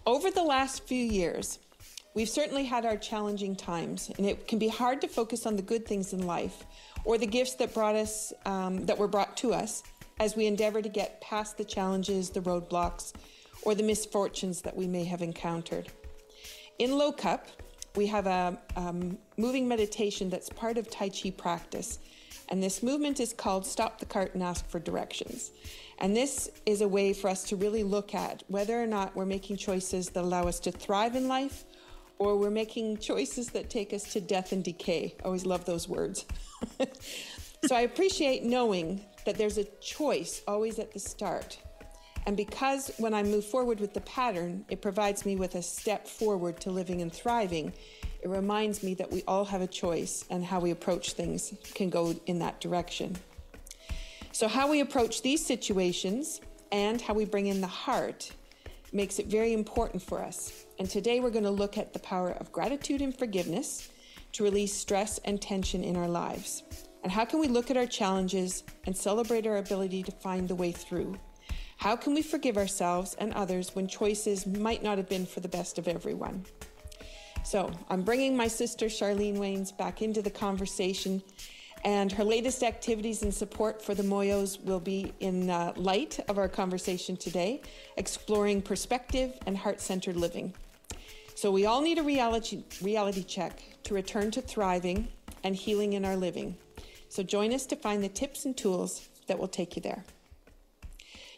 Over the last few years, we've certainly had our challenging times, and it can be hard to focus on the good things in life or the gifts that that were brought to us as we endeavor to get past the challenges, the roadblocks, or the misfortunes that we may have encountered. In Lok Hup, we have a moving meditation that's part of Tai Chi practice. And this movement is called Stop the Cart and Ask for Directions. And this is a way for us to really look at whether or not we're making choices that allow us to thrive in life, or we're making choices that take us to death and decay. I always love those words. So I appreciate knowing that there's a choice always at the start. And because when I move forward with the pattern, it provides me with a step forward to living and thriving, it reminds me that we all have a choice, and how we approach things can go in that direction. So how we approach these situations and how we bring in the heart makes it very important for us. And today we're going to look at the power of gratitude and forgiveness to release stress and tension in our lives. And how can we look at our challenges and celebrate our ability to find the way through? How can we forgive ourselves and others when choices might not have been for the best of everyone? So I'm bringing my sister Charlene Waynes back into the conversation, and her latest activities and support for the Moyos will be in light of our conversation today, exploring perspective and heart-centered living. So we all need a reality check to return to thriving and healing in our living. So join us to find the tips and tools that will take you there.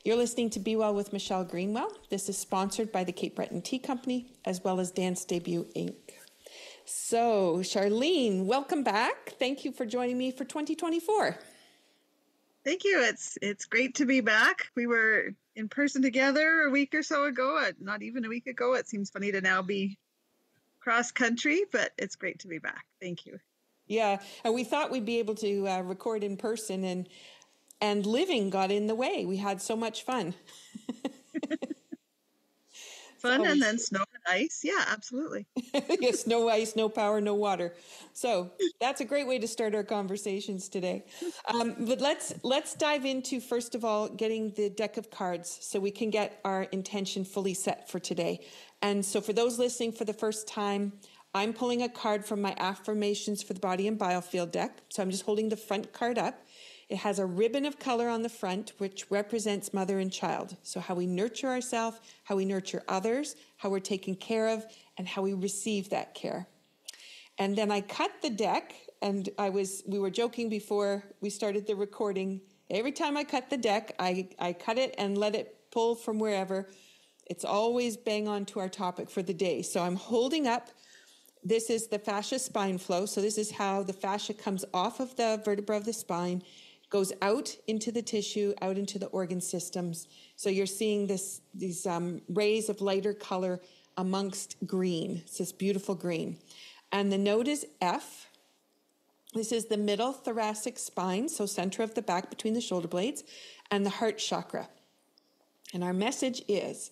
You're listening to Be Well with Michelle Greenwell. This is sponsored by the Cape Breton Tea Company, as well as Dance Debut Inc. So, Charlene, welcome back. Thank you for joining me for 2024. Thank you. It's great to be back. We were in person together a week or so ago, not even a week ago. It seems funny to now be cross country, but it's great to be back. Thank you. Yeah, and we thought we'd be able to record in person, and living got in the way. We had so much fun. Fun, and then snow and ice. Yeah, absolutely. Yes, no ice, no power, no water. So that's a great way to start our conversations today. But let's dive into, first of all, getting the deck of cards so we can get our intention fully set for today. And so for those listening for the first time, I'm pulling a card from my Affirmations for the Body and Biofield deck. So I'm just holding the front card up. It has a ribbon of color on the front, which represents mother and child. So how we nurture ourselves, how we nurture others, how we're taken care of, and how we receive that care. And then I cut the deck, and we were joking before we started the recording. Every time I cut the deck, I cut it and let it pull from wherever. It's always bang on to our topic for the day. So I'm holding up. This is the fascia spine flow. So this is how the fascia comes off of the vertebra of the spine, goes out into the tissue, out into the organ systems. So you're seeing these rays of lighter color amongst green. It's this beautiful green. And the note is F. This is the middle thoracic spine, so center of the back between the shoulder blades, and the heart chakra. And our message is,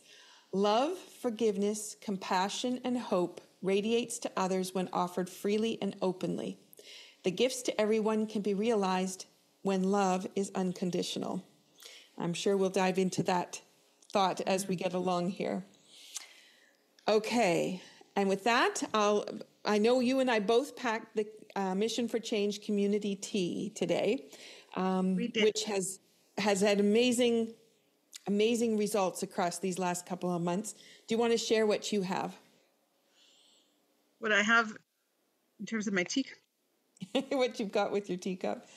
love, forgiveness, compassion, and hope radiates to others when offered freely and openly. The gifts to everyone can be realized when love is unconditional. I'm sure we'll dive into that thought as we get along here. Okay, and with that, I know you and I both packed the Mission for Change community tea today, which has had amazing results across these last couple of months. Do you want to share what you have? What I have in terms of my teacup? What you've got with your teacup.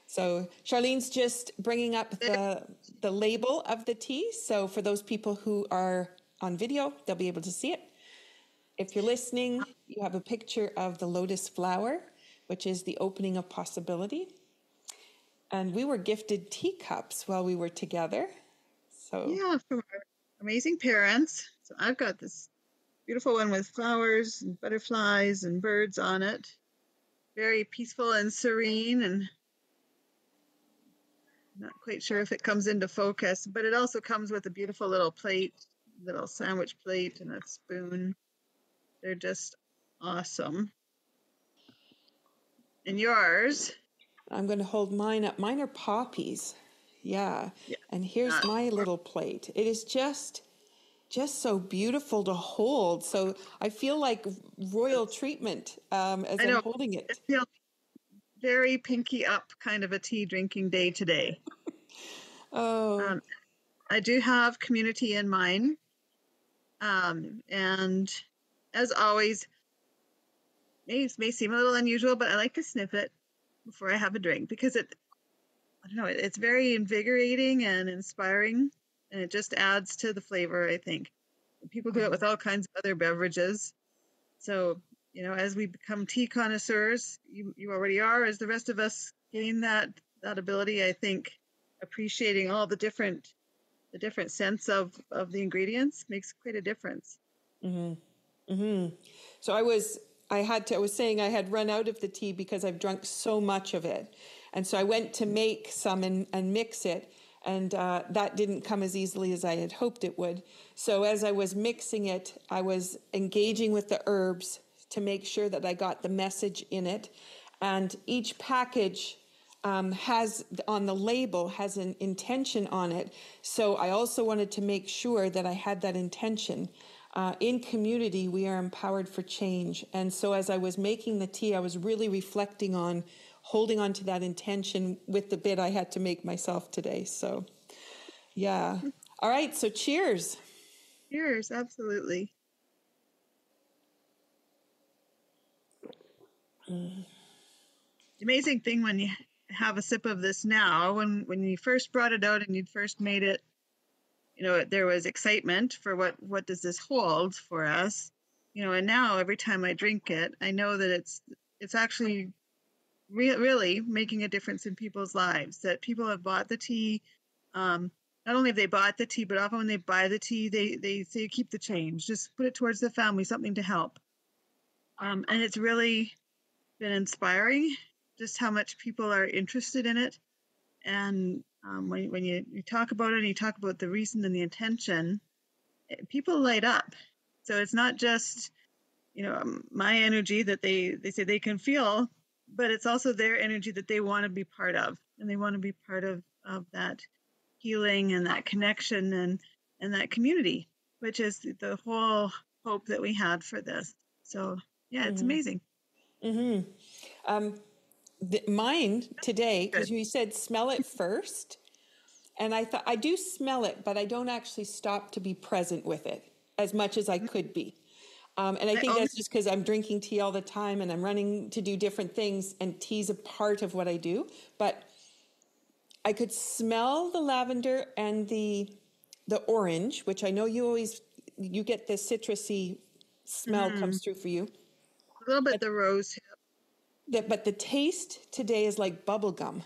So Charlene's just bringing up the label of the tea. So for those people who are on video, they'll be able to see it. If you're listening, you have a picture of the lotus flower, which is the opening of possibility. And we were gifted teacups while we were together. So yeah, from our amazing parents. So I've got this beautiful one with flowers and butterflies and birds on it. Very peaceful and serene, and not quite sure if it comes into focus, but it also comes with a beautiful little plate, little sandwich plate and a spoon. They're just awesome. And yours? I'm going to hold mine up. Mine are poppies. Yeah. And here's my little plate. It is just just so beautiful to hold. So I feel like royal treatment as I I'm know. holding I it. feel very pinky up kind of a tea drinking day today. Oh, I do have community in mind. And as always, may seem a little unusual, but I like to sniff it before I have a drink because I don't know, it's very invigorating and inspiring, and it just adds to the flavor, I think. People do it with all kinds of other beverages. So, as we become tea connoisseurs, you already are, as the rest of us gain that ability, I think appreciating all the different scents of the ingredients makes quite a difference. so I was saying I had run out of the tea because I've drunk so much of it. And so I went to make some and mix it. And that didn't come as easily as I had hoped it would. So as I was mixing it, I was engaging with the herbs to make sure that I got the message in it. And each package has on the label has an intention on it. So I also wanted to make sure that I had that intention. In community, we are empowered for change. And so as I was making the tea, I was really reflecting on holding on to that intention with the bit I had to make myself today. So, yeah. All right. So cheers. Cheers, absolutely. The amazing thing when you have a sip of this now, when you first brought it out and you'd first made it, there was excitement for what does this hold for us, and now every time I drink it, I know that it's actually really making a difference in people's lives, that people have bought the tea. Not only have they bought the tea, but often when they buy the tea, they say, keep the change, just put it towards the family, something to help. And it's really been inspiring just how much people are interested in it. And when you talk about it and you talk about the reason and the intention, people light up. So it's not just, my energy that they say they can feel, but it's also their energy that they want to be part of. And they want to be part of that healing and that connection and that community, which is the whole hope that we had for this. So, yeah, it's amazing. Mine today, Good. because you said smell it first. And I thought I do smell it, but I don't actually stop to be present with it as much as I could be. And I I think always, that's just because I'm drinking tea all the time and I'm running to do different things, and tea's a part of what I do. But I could smell the lavender and the orange, which I know you get the citrusy smell comes through for you. a little bit But the rose. but the taste today is like bubble gum.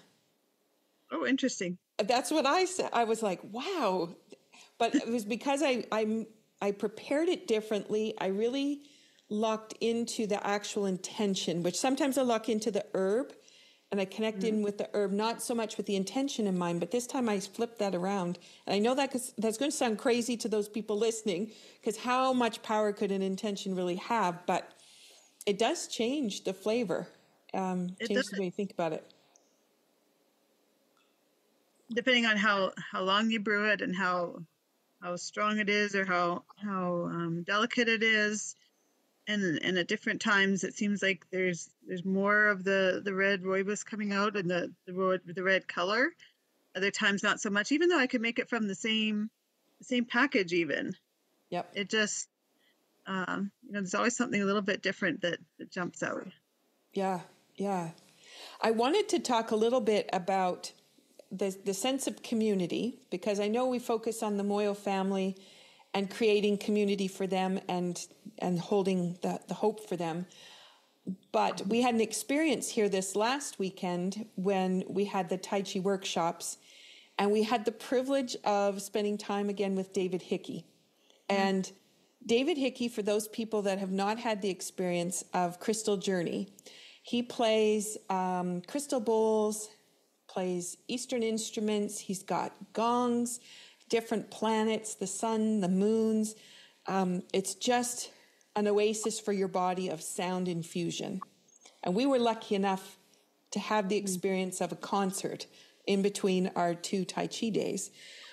Oh, interesting. That's what I said. I was like, wow. But it was because I prepared it differently. I really locked into the actual intention, which sometimes I lock into the herb and I connect in with the herb, not so much with the intention in mind, but this time I flipped that around. And I know that's going to sound crazy to those people listening, because how much power could an intention really have? But it does change the flavor, It change does, the way you think about it. depending on how long you brew it and how strong it is, or how delicate it is. And at different times, it seems like there's more of the red rooibos coming out and the red color. Other times, not so much. Even though I could make it from the same package, even Yep. it just there's always something a little bit different that jumps out. Yeah. Yeah. I wanted to talk a little bit about the sense of community, because I know we focus on the Moyo family and creating community for them and holding the hope for them. But we had an experience here this last weekend when we had the Tai Chi workshops, and we had the privilege of spending time again with David Hickey. And David Hickey, for those people that have not had the experience of Crystal Journey, he plays crystal bowls, plays Eastern instruments. He's got gongs, different planets, the sun, the moons. It's just an oasis for your body of sound infusion. And we were lucky enough to have the experience of a concert in between our two Tai Chi days.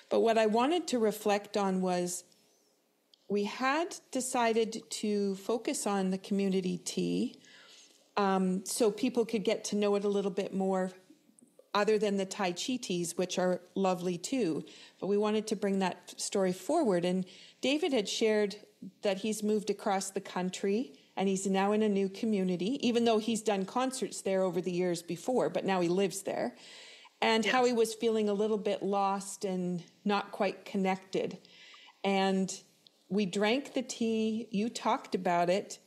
But what I wanted to reflect on was we had decided to focus on the community tea, so people could get to know it a little bit more, other than the Tai Chi teas, which are lovely too. But we wanted to bring that story forward. And David had shared that he's moved across the country and he's now in a new community, even though he's done concerts there over the years before, but now he lives there. And how he was feeling a little bit lost and not quite connected. And we drank the tea, you talked about it,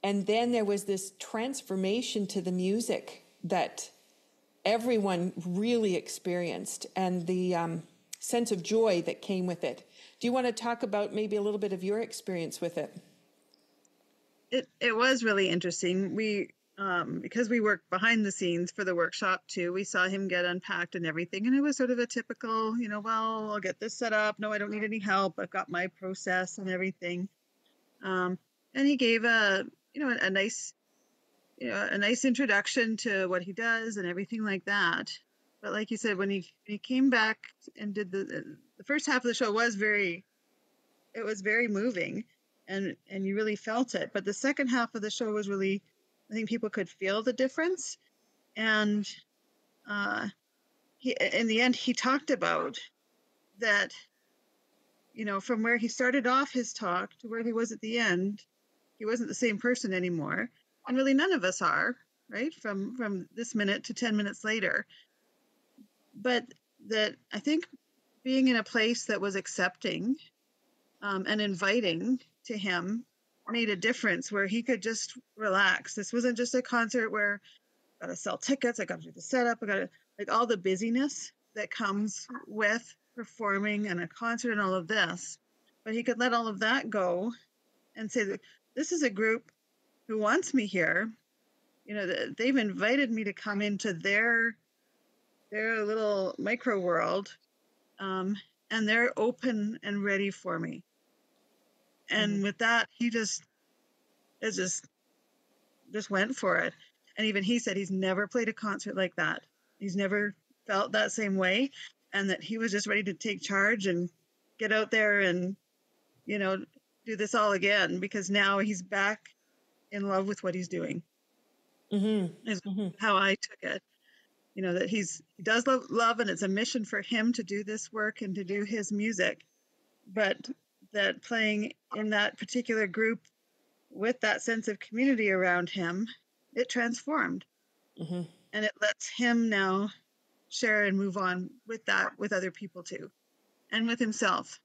and then there was this transformation to the music that everyone really experienced, and the sense of joy that came with it. Do you want to talk about maybe a little bit of your experience with it? It was really interesting. We because we worked behind the scenes for the workshop too, we saw him get unpacked and everything, and it was sort of a typical, well, I'll get this set up. No, I don't need any help. I've got my process and everything. And he gave a nice introduction to what he does and everything like that. But like you said, when he came back and did the first half of the show was very moving, and you really felt it. But the second half of the show was really, I think people could feel the difference. And in the end, he talked about that, from where he started off his talk to where he was at the end, he wasn't the same person anymore. And really none of us are, right? From this minute to 10 minutes later. But that I think being in a place that was accepting and inviting to him made a difference, where he could just relax. This wasn't just a concert where I got to sell tickets, I got to do the setup, I got to, like, all the busyness that comes with performing and a concert and all of this. But he could let all of that go and say that this is a group who wants me here. They've invited me to come into their little micro world, and they're open and ready for me. And with that, he just went for it. And even he said he's never played a concert like that. He's never felt that same way, and that he was just ready to take charge and get out there and, do this all again, because now he's back in love with what he's doing. Is how I took it. That he does love, and it's a mission for him to do this work and to do his music, but that playing in that particular group with that sense of community around him, it transformed. And it lets him now share and move on with that with other people too, and with himself.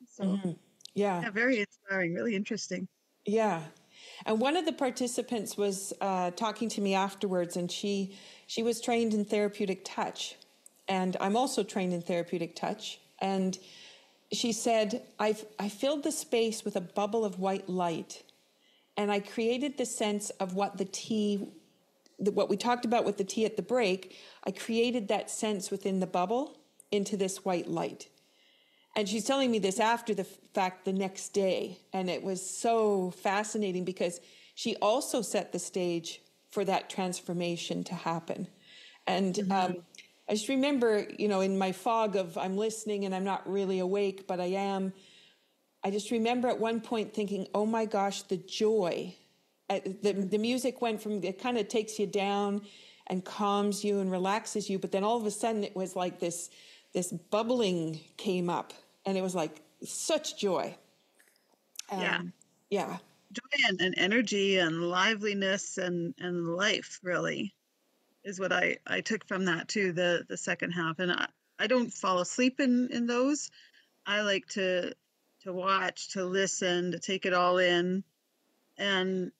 So yeah, very inspiring, really interesting. Yeah. And one of the participants was talking to me afterwards, and she was trained in therapeutic touch, and I'm also trained in therapeutic touch. And she said, I filled the space with a bubble of white light, and I created the sense of what what we talked about with the tea at the break. I created that sense within the bubble into this white light. And she's telling me this after the fact the next day. And it was so fascinating, because she also set the stage for that transformation to happen. And I just remember, in my fog of I'm listening and I'm not really awake, but I am. I just remember at one point thinking, oh my gosh, the joy. The music went from, it kind of takes you down and calms you and relaxes you. But then all of a sudden it was like this bubbling came up. And it was like such joy. Yeah. Joy and energy and liveliness and life, really, is what I took from that too, the second half. And I don't fall asleep in those. I like to watch, to listen, to take it all in. And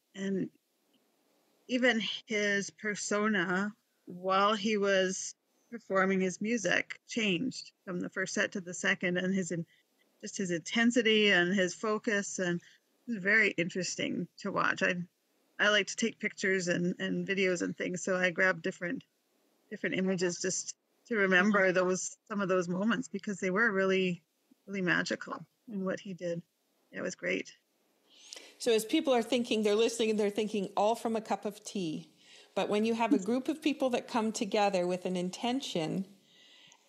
even his persona while he was performing his music changed from the first set to the second, and his intensity and his focus, and it was very interesting to watch. I like to take pictures and videos and things, so I grabbed different images just to remember some of those moments, because they were really, really magical in what he did. It was great. So as people are thinking, they're listening and they're thinking all from a cup of tea. But when you have a group of people that come together with an intention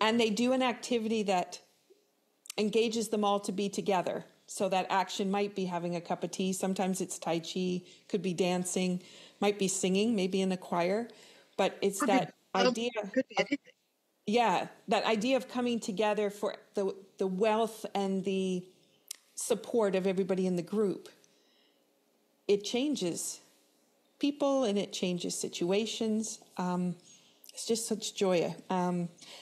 and they do an activity that engages them all to be together, So that action might be having a cup of tea. Sometimes it's Tai Chi, could be dancing, might be singing, maybe in the choir. But it's Could that be, idea could be of, anything. yeah, that idea of coming together for the wealth and the support of everybody in the group. It changes people and it changes situations. It's just such joy.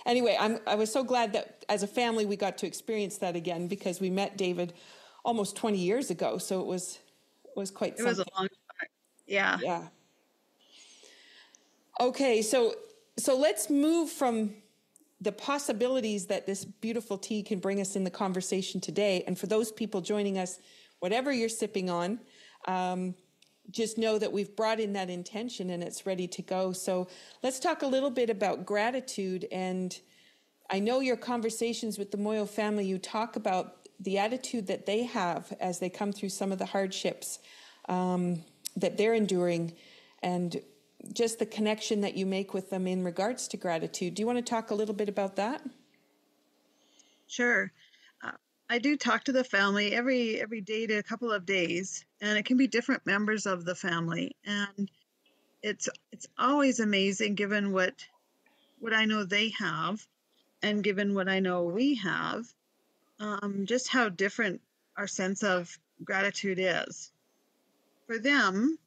Anyway, I was so glad that as a family we got to experience that again, because we met David almost 20 years ago. So it was quite It was a something. long time. Yeah. Yeah. Okay, so let's move from the possibilities that this beautiful tea can bring us in the conversation today. And for those people joining us, whatever you're sipping on, just know that we've brought in that intention and it's ready to go. So let's talk a little bit about gratitude. And I know your conversations with the Moyo family, you talk about the attitude that they have as they come through some of the hardships that they're enduring, and just the connection that you make with them in regards to gratitude. Do you want to talk a little bit about that? Sure. I do talk to the family every day to a couple of days, and it can be different members of the family. And it's always amazing, given what I know they have, and given what I know we have, just how different our sense of gratitude is. For them,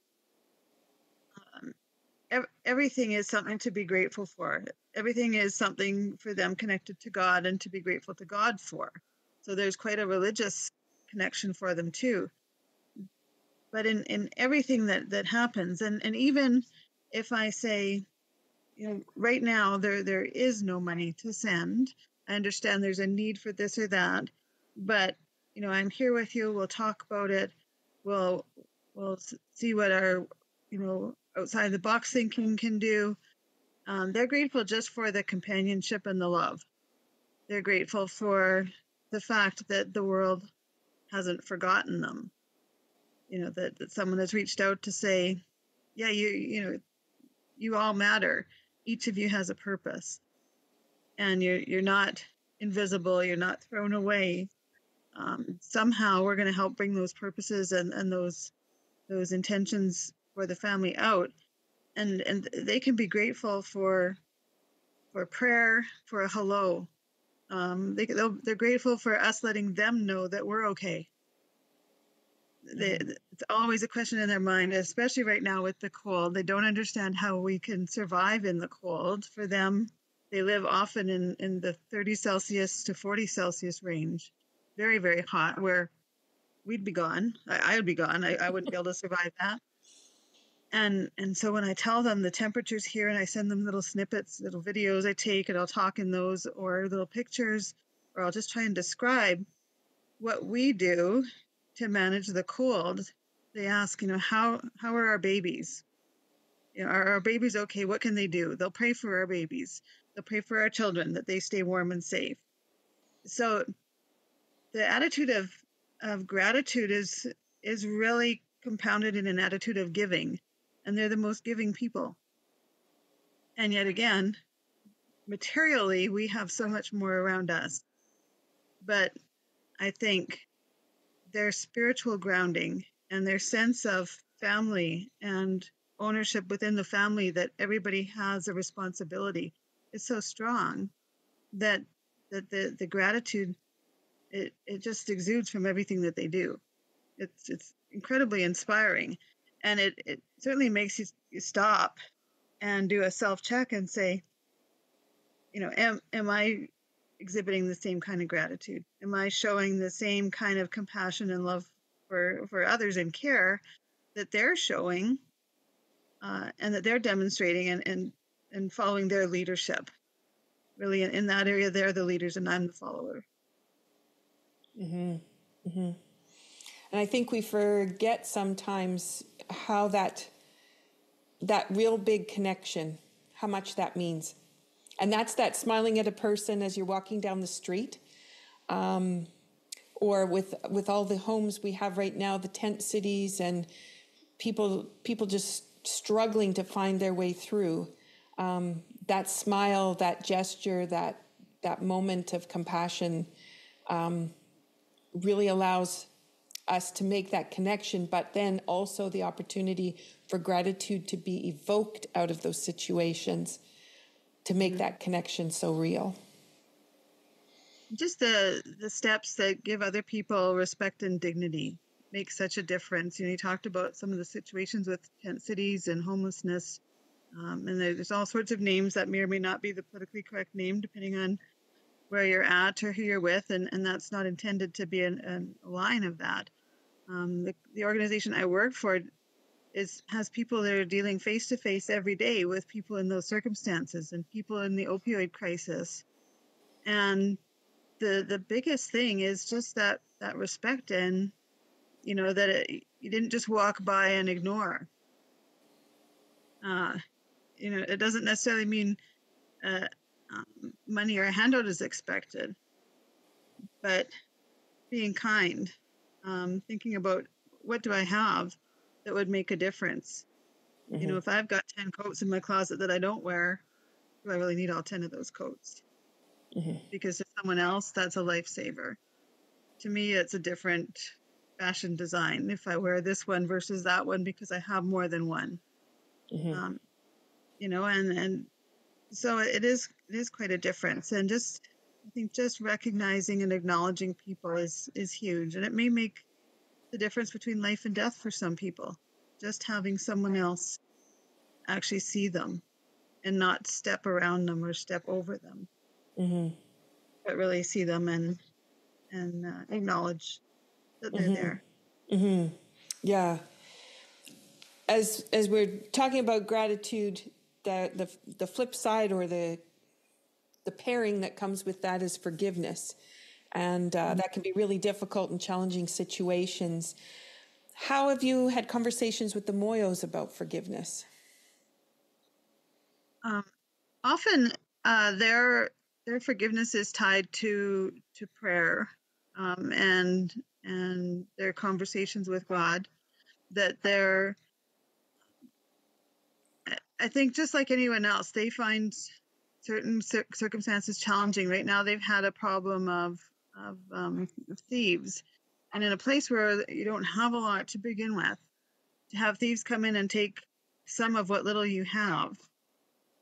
everything is something to be grateful for. Everything is something for them connected to God and to be grateful to God for. So there's quite a religious connection for them too. But in everything that happens, and even if I say, right now there is no money to send, I understand there's a need for this or that, but I'm here with you. We'll talk about it. We'll see what our outside the box thinking can do. They're grateful just for the companionship and the love. They're grateful for the fact that the world hasn't forgotten them. That someone has reached out to say, yeah, you all matter. Each of you has a purpose, and you're not invisible. You're not thrown away. Somehow we're going to help bring those purposes and those intentions for the family out, and they can be grateful for prayer, for a hello. They're grateful for us letting them know that we're okay. It's always a question in their mind, especially right now with the cold. They don't understand how we can survive in the cold. For them, they live often in the 30 Celsius to 40 Celsius range. Very, very hot, where we'd be gone. I would be gone. I wouldn't be able to survive that. And so when I tell them the temperatures here, and I send them little snippets, little videos I take, and I'll talk in those, or little pictures, or I'll just try and describe what we do to manage the cold. They ask, how are our babies? Are our babies okay? What can they do? They'll pray for our babies. They'll pray for our children that they stay warm and safe. So the attitude of gratitude is really compounded in an attitude of giving, and they're the most giving people. And yet again, materially, we have so much more around us. But I think their spiritual grounding and their sense of family and ownership within the family, that everybody has a responsibility, is so strong that the gratitude, it just exudes from everything that they do. It's incredibly inspiring, and it certainly makes you stop and do a self-check and say, am I exhibiting the same kind of gratitude? Am I showing the same kind of compassion and love for others and care that they're showing, and that they're demonstrating and following their leadership? Really, in that area, they're the leaders and I'm the follower. Mm-hmm. Mm-hmm. And I think we forget sometimes how that real big connection, how much that means. And that's that smiling at a person as you're walking down the street, or with all the homes we have right now, the tent cities, and people just struggling to find their way through. That smile, that gesture, that moment of compassion really allows us to make that connection, but then also the opportunity for gratitude to be evoked out of those situations to make that connection so real. Just the steps that give other people respect and dignity make such a difference. You talked about some of the situations with tent cities and homelessness, and there's all sorts of names that may or may not be the politically correct name, depending on where you're at or who you're with, and that's not intended to be a line of that. The organization I work for has people that are dealing face to face every day with people in those circumstances and people in the opioid crisis. And the biggest thing is just that respect, and that you didn't just walk by and ignore. It doesn't necessarily mean money or a handout is expected, but being kind, thinking about what do I have that would make a difference. If I've got 10 coats in my closet that I don't wear, do I really need all 10 of those coats? Because to someone else, that's a lifesaver. To me, it's a different fashion design if I wear this one versus that one because I have more than one. And so it is quite a difference. And I think just recognizing and acknowledging people is huge. And it may make the difference between life and death for some people. Just having someone else actually see them and not step around them or step over them, but really see them and acknowledge that they're there. Yeah. As we're talking about gratitude, the flip side or the pairing that comes with that is forgiveness. And that can be really difficult in challenging situations. How have you had conversations with the Moyos about forgiveness? Often their forgiveness is tied to prayer, and their conversations with God. That I think just like anyone else, they find certain circumstances challenging. Right now, they've had a problem of thieves, and in a place where you don't have a lot to begin with, to have thieves come in and take some of what little you have.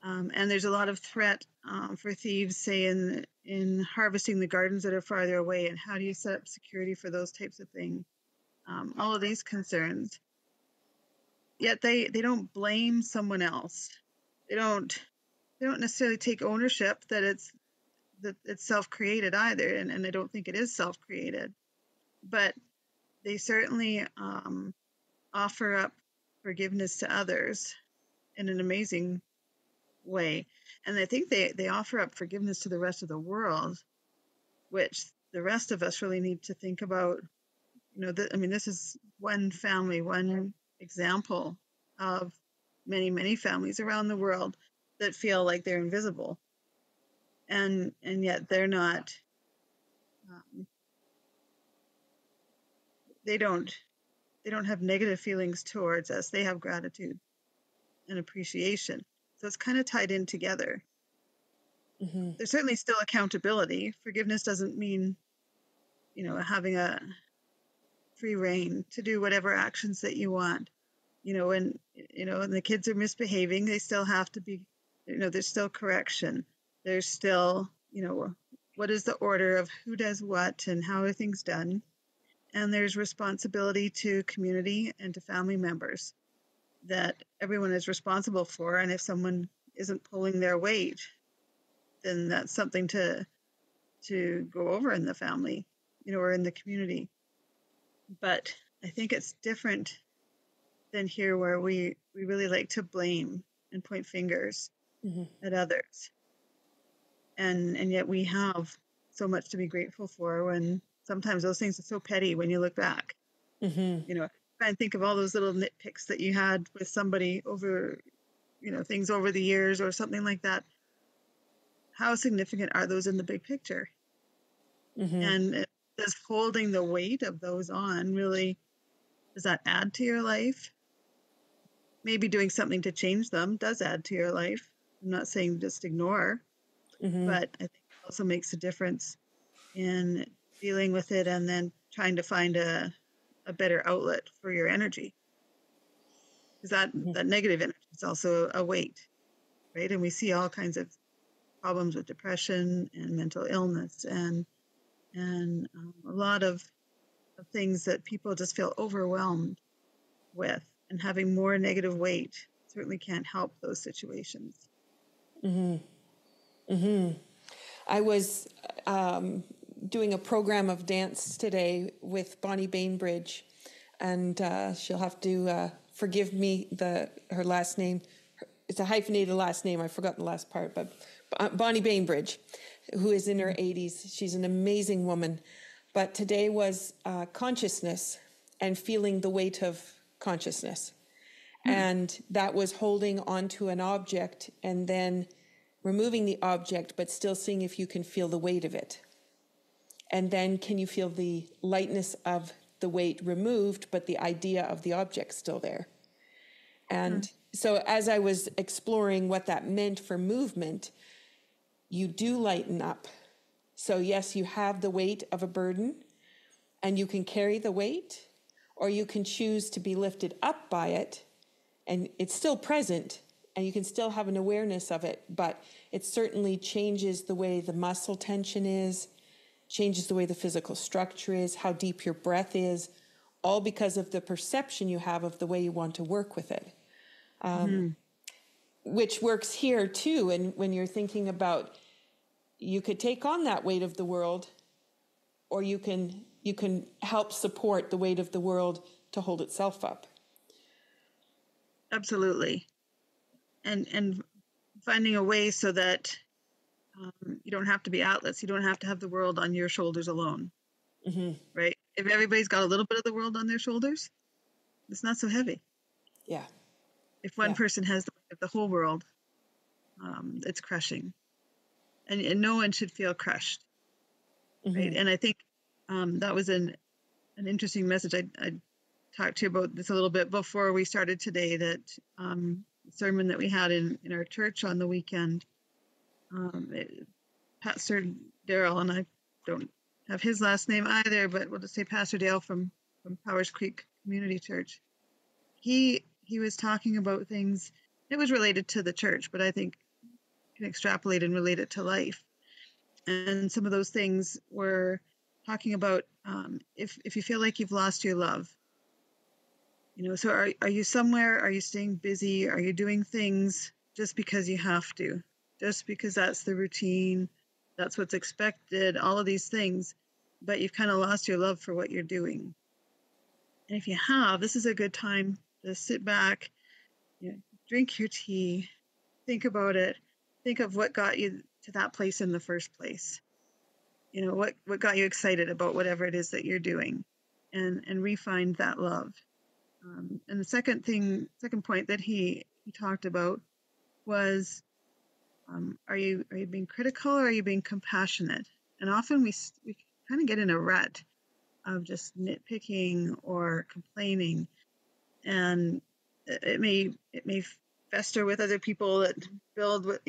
And there's a lot of threat for thieves, say in harvesting the gardens that are farther away. And how do you set up security for those types of things? All of these concerns. Yet they don't blame someone else. They don't necessarily take ownership that it's self-created either, and I don't think it is self-created. But they certainly offer up forgiveness to others in an amazing way. And I think they offer up forgiveness to the rest of the world, which the rest of us really need to think about. This is one family, one example of many, many families around the world that feel like they're invisible. And yet they're not, they don't have negative feelings towards us. They have gratitude and appreciation. So it's kind of tied in together. There's certainly still accountability. Forgiveness doesn't mean, having a free reign to do whatever actions that you want. When the kids are misbehaving, they still have to be, there's still correction. There's still, what is the order of who does what and how are things done? And there's responsibility to community and to family members that everyone is responsible for. And if someone isn't pulling their weight, then that's something to go over in the family, or in the community. But I think it's different than here, where we really like to blame and point fingers at others. And yet we have so much to be grateful for, when sometimes those things are so petty when you look back. Try and think of all those little nitpicks that you had with somebody over, things over the years or something like that. How significant are those in the big picture? And does holding the weight of those on really, does that add to your life? Maybe doing something to change them does add to your life. I'm not saying just ignore, but I think it also makes a difference in dealing with it and then trying to find a a better outlet for your energy. Because that negative energy is also a weight, right? And we see all kinds of problems with depression and mental illness and a lot of things that people just feel overwhelmed with, and having more negative weight certainly can't help those situations. I was doing a program of dance today with Bonnie Bainbridge, and she'll have to forgive me her last name. It's a hyphenated last name. I've forgotten the last part, but Bonnie Bainbridge, who is in her 80s. She's an amazing woman. But today was consciousness and feeling the weight of consciousness. And that was holding onto an object and then removing the object, but still seeing if you can feel the weight of it. And then can you feel the lightness of the weight removed, but the idea of the object still there? And so as I was exploring what that meant for movement, you do lighten up. So yes, you have the weight of a burden and you can carry the weight, or you can choose to be lifted up by it and it's still present and you can still have an awareness of it, but it certainly changes the way the muscle tension is, changes the way the physical structure is, how deep your breath is, all because of the perception you have of the way you want to work with it. Which works here too. And when you're thinking about, you could take on that weight of the world, or you can help support the weight of the world to hold itself up. Absolutely. And finding a way so that you don't have to be outlets. You don't have to have the world on your shoulders alone, right? If everybody's got a little bit of the world on their shoulders, it's not so heavy. Yeah. If one person has the whole world, it's crushing. And no one should feel crushed, right? And I think that was an interesting message. I talked to you about this a little bit before we started today, that sermon that we had in our church on the weekend. Pastor Daryl, and I don't have his last name either, but we'll just say Pastor Dale from Powers Creek Community Church. He was talking about things. It was related to the church, but I think you can extrapolate and relate it to life. And some of those things were talking about if you feel like you've lost your love. So are you somewhere? Are you staying busy? Are you doing things just because you have to? Just because that's the routine, that's what's expected, all of these things, but you've kind of lost your love for what you're doing. And if you have, this is a good time to sit back, drink your tea, think about it, think of what got you to that place in the first place. What got you excited about whatever it is that you're doing, and re-find that love. And the second point that he talked about was, are you being critical, or are you being compassionate? And often we kind of get in a rut of just nitpicking or complaining, and it may fester with other people that build with,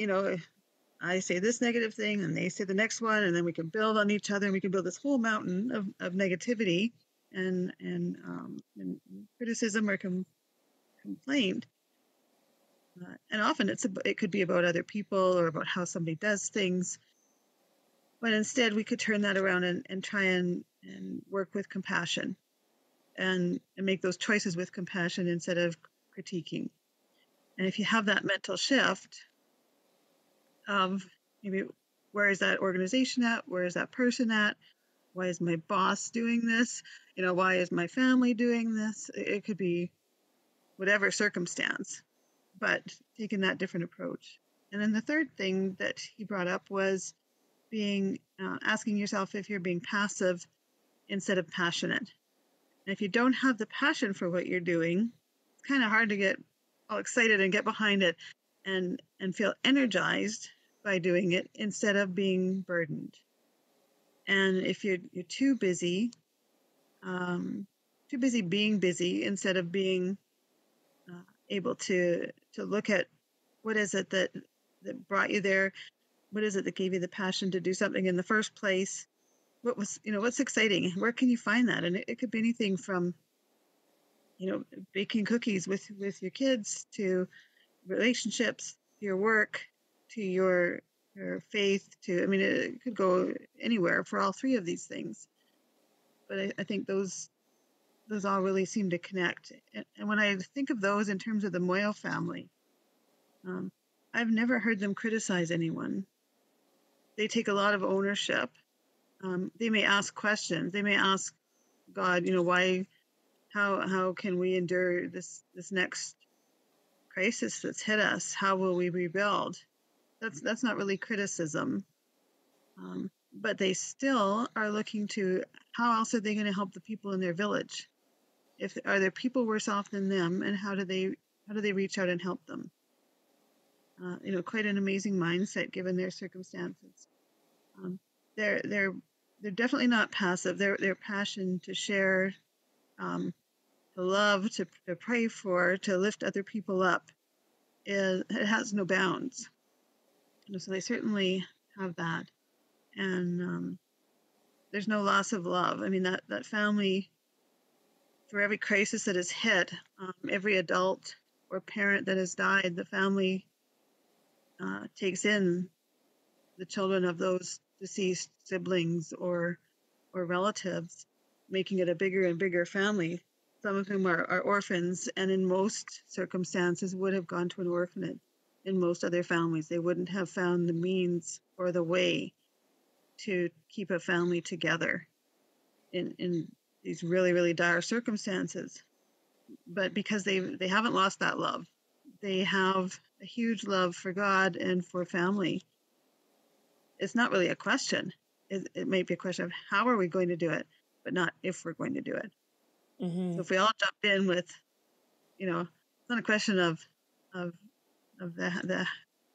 I say this negative thing and they say the next one, and then we can build on each other, and we can build this whole mountain of negativity and criticism or complaint. And often it could be about other people or about how somebody does things. But instead, we could turn that around and try and work with compassion and make those choices with compassion instead of critiquing. And if you have that mental shift of maybe, where is that organization at? Where is that person at? Why is my boss doing this? Why is my family doing this? It could be whatever circumstance, but taking that different approach. And then the third thing that he brought up was asking yourself if you're being passive instead of passionate. And if you don't have the passion for what you're doing, it's kind of hard to get all excited and get behind it and feel energized by doing it instead of being burdened. And if you're too busy being busy instead of being able to look at what is it that brought you there, what is it that gave you the passion to do something in the first place, what's exciting, where can you find that? And it could be anything from baking cookies with your kids, to relationships, to your work, to your faith, it could go anywhere for all three of these things. But I think those all really seem to connect. And when I think of those in terms of the Moyo family, I've never heard them criticize anyone. They take a lot of ownership. They may ask questions. They may ask God, why, how can we endure this next crisis that's hit us? How will we rebuild? That's not really criticism. But they still are looking to how else are they going to help the people in their village? Are there people worse off than them, and how do they reach out and help them? Quite an amazing mindset given their circumstances. They're definitely not passive. Their passion to share, to love, to pray for, to lift other people up, it has no bounds. So they certainly have that, and there's no loss of love. That family, for every crisis that has hit, every adult or parent that has died, the family takes in the children of those deceased siblings or relatives, making it a bigger and bigger family. Some of whom are orphans, and in most circumstances would have gone to an orphanage. In most other families, they wouldn't have found the means or the way to keep a family together in these really, really dire circumstances. But because they haven't lost that love, they have a huge love for God and for family. It's not really a question. It may be a question of how are we going to do it, but not if we're going to do it. Mm-hmm. So if we all jump in with, it's not a question of the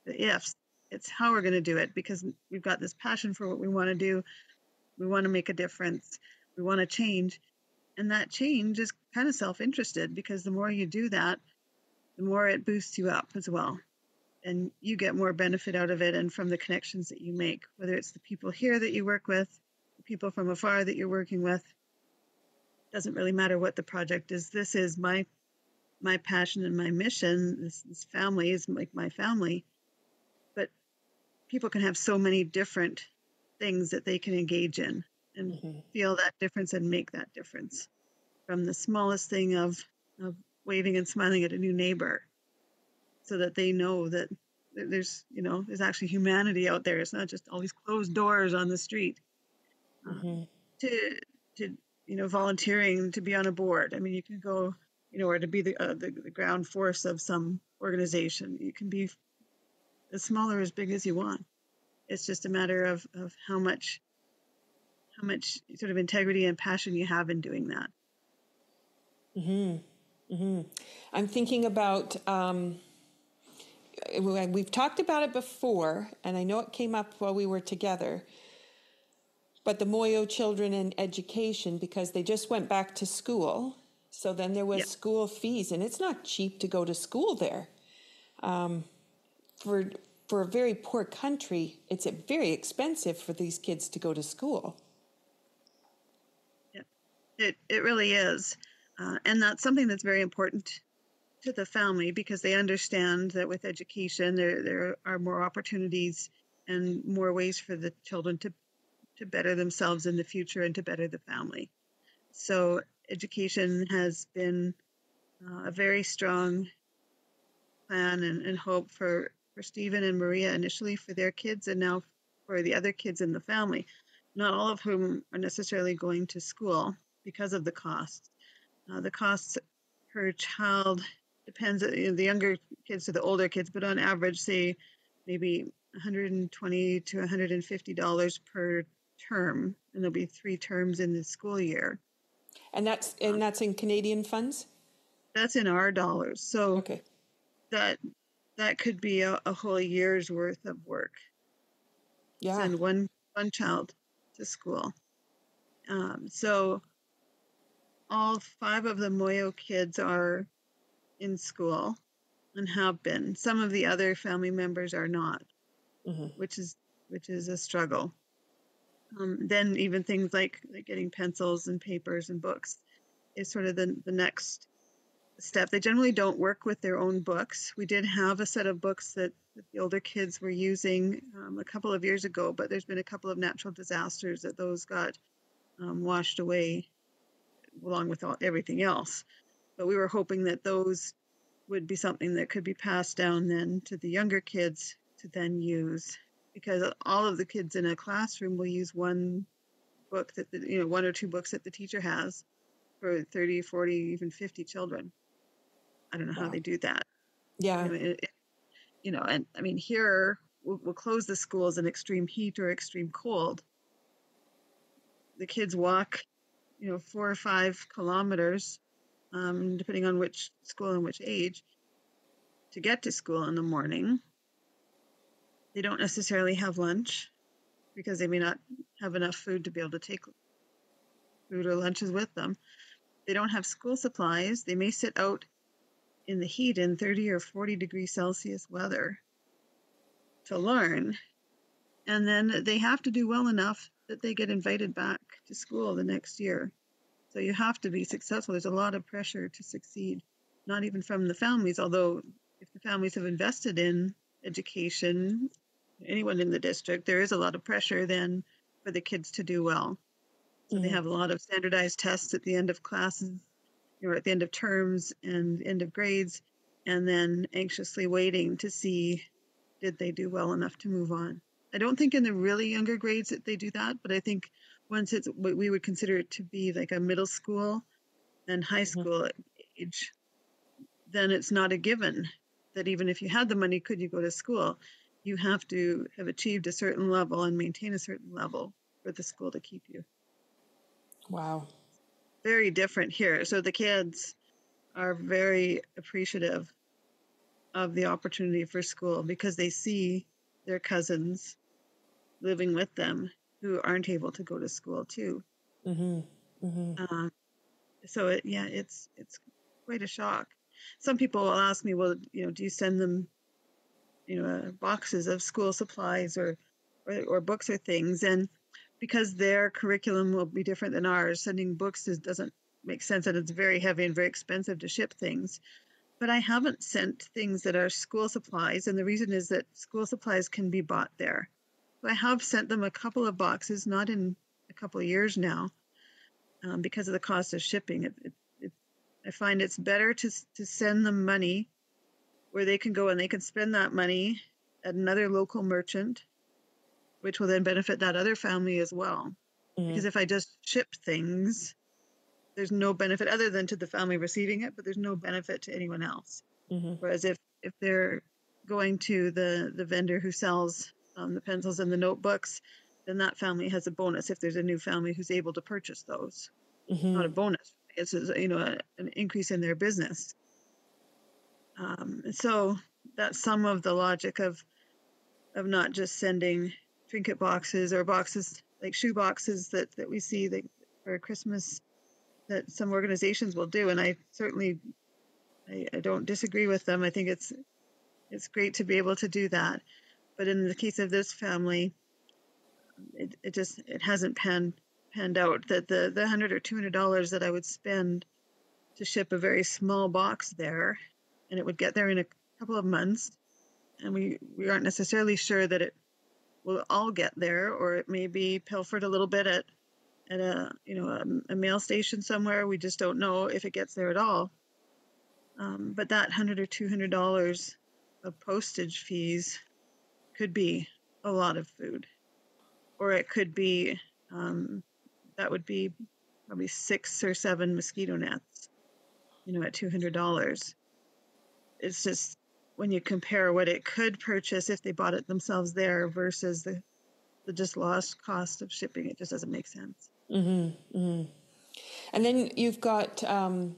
ifs. It's how we're going to do it, because we've got this passion for what we want to do. We want to make a difference. We want to change. And that change is kind of self-interested, because the more you do that, the more it boosts you up as well. And you get more benefit out of it, and from the connections that you make, whether it's the people here that you work with, the people from afar that you're working with. Doesn't really matter what the project is. This is my passion and my mission. This family is like my family. But people can have so many different things that they can engage in and feel that difference and make that difference. From the smallest thing of waving and smiling at a new neighbor, so that they know that there's actually humanity out there. It's not just all these closed doors on the street. To volunteering to be on a board. You can go, or to be the ground force of some organization. You can be as small or as big as you want. It's just a matter of how much sort of integrity and passion you have in doing that. I'm thinking about, we've talked about it before, and I know it came up while we were together, but the Moyo children and education, because they just went back to school. So then there was school fees, and it's not cheap to go to school there. For a very poor country, it's very expensive for these kids to go to school. Yeah, it really is. And that's something that's very important to the family, because they understand that with education, there are more opportunities and more ways for the children to better themselves in the future and to better the family. So education has been a very strong plan and hope for Stephen and Maria initially, for their kids, and now for the other kids in the family, not all of whom are necessarily going to school because of the costs. The costs per child depends, the younger kids to the older kids, but on average, say maybe $120 to $150 per term, and there'll be 3 terms in the school year. And that's in Canadian funds? That's in our dollars. So okay. That could be a whole year's worth of work. Yeah. Send one child to school. So all 5 of the Moyo kids are in school and have been. Some of the other family members are not, which is a struggle. Then even things like getting pencils and papers and books is sort of the next step. They generally don't work with their own books. We did have a set of books that the older kids were using a couple of years ago, but there's been a couple of natural disasters that those got washed away along with everything else. But we were hoping that those would be something that could be passed down then to the younger kids to then use, because all of the kids in a classroom will use one book that, one or two books that the teacher has for 30, 40, even 50 children. I don't know how they do that. Yeah. And I mean, here we'll close the schools in extreme heat or extreme cold. The kids walk, 4 or 5 kilometers, depending on which school and which age, to get to school in the morning. They don't necessarily have lunch because they may not have enough food to be able to take food or lunches with them. They don't have school supplies. They may sit out in the heat in 30 or 40 degrees Celsius weather to learn. And then they have to do well enough that they get invited back to school the next year. So you have to be successful. There's a lot of pressure to succeed, not even from the families, although if the families have invested in education, anyone in the district, there is a lot of pressure then for the kids to do well. So they have a lot of standardized tests at the end of classes, at the end of terms and end of grades, and then anxiously waiting to see, did they do well enough to move on? I don't think in the really younger grades that they do that, but I think once it's what we would consider it to be like a middle school and high school age, then it's not a given that even if you had the money, could you go to school? You have to have achieved a certain level and maintain a certain level for the school to keep you. Wow. Very different here. So the kids are very appreciative of the opportunity for school because they see their cousins living with them who aren't able to go to school too. So it's quite a shock. Some people will ask me, well, do you send them, boxes of school supplies or books or things? And because their curriculum will be different than ours, sending books doesn't make sense, and it's very heavy and very expensive to ship things. But I haven't sent things that are school supplies, and the reason is that school supplies can be bought there. So I have sent them a couple of boxes, not in a couple of years now, because of the cost of shipping. I find it's better to send them money where they can go and they can spend that money at another local merchant, which will then benefit that other family as well. Because if I just ship things, there's no benefit other than to the family receiving it, but there's no benefit to anyone else. Whereas if they're going to the vendor who sells the pencils and the notebooks, then that family has a bonus if there's a new family who's able to purchase those. Not a bonus, it's an increase in their business. So that's some of the logic of not just sending trinket boxes or boxes like shoe boxes that we see for Christmas that some organizations will do. And I certainly I don't disagree with them. I think it's great to be able to do that. But in the case of this family, it hasn't panned out. That the $100 or $200 that I would spend to ship a very small box there, and it would get there in a couple of months, and we aren't necessarily sure that it will all get there, or it may be pilfered a little bit at a mail station somewhere. We just don't know if it gets there at all. But that $100 or $200 of postage fees could be a lot of food, or it could be that would be probably 6 or 7 mosquito nets, at $200. It's just when you compare what it could purchase if they bought it themselves there versus the just lost cost of shipping, it just doesn't make sense. And then you've got, I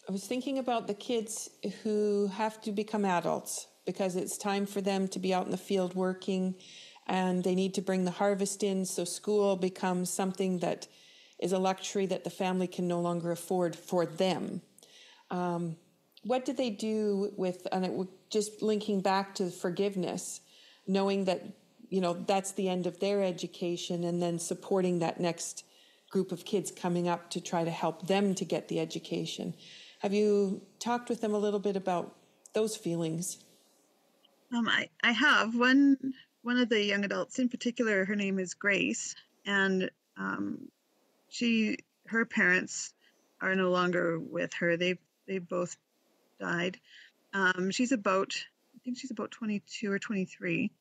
was thinking about the kids who have to become adults because it's time for them to be out in the field working, and they need to bring the harvest in. So school becomes something that is a luxury that the family can no longer afford for them. What do they do with, and it just linking back to forgiveness, knowing that, that's the end of their education, and then supporting that next group of kids coming up to try to help them to get the education. Have you talked with them a little bit about those feelings? I have one of the young adults in particular. Her name is Grace, and um, her parents are no longer with her. They both died. She's about, I think she's about 22 or 23,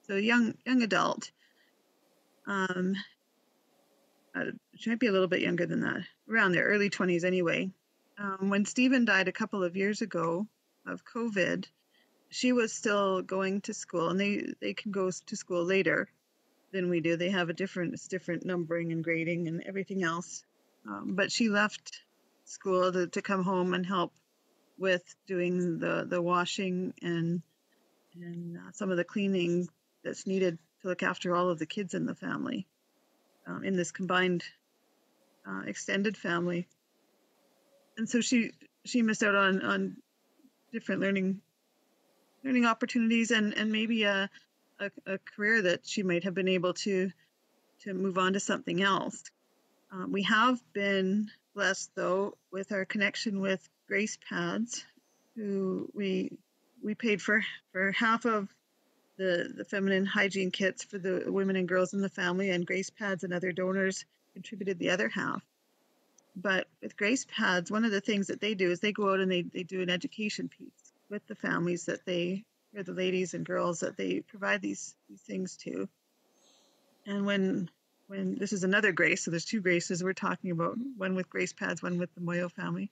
so young adult. She might be a little bit younger than that, around their early 20s anyway. When Stephen died a couple of years ago of COVID, she was still going to school, and they can go to school later than we do. They have it's different numbering and grading and everything else. But she left school to come home and help with doing the washing and some of the cleaning that's needed to look after all of the kids in the family, in this combined extended family. And so she missed out on different learning opportunities, and maybe a career that she might have been able to move on to something else. We have been blessed, though, with our connection with Grace Pads, who we paid for half of the feminine hygiene kits for the women and girls in the family, and Grace Pads and other donors contributed the other half. But with Grace Pads, one of the things that they do is they go out and they do an education piece with the families or the ladies and girls that they provide these things to. And when this is another Grace, so there's two Graces we're talking about, one with Grace Pads, one with the Moyo family.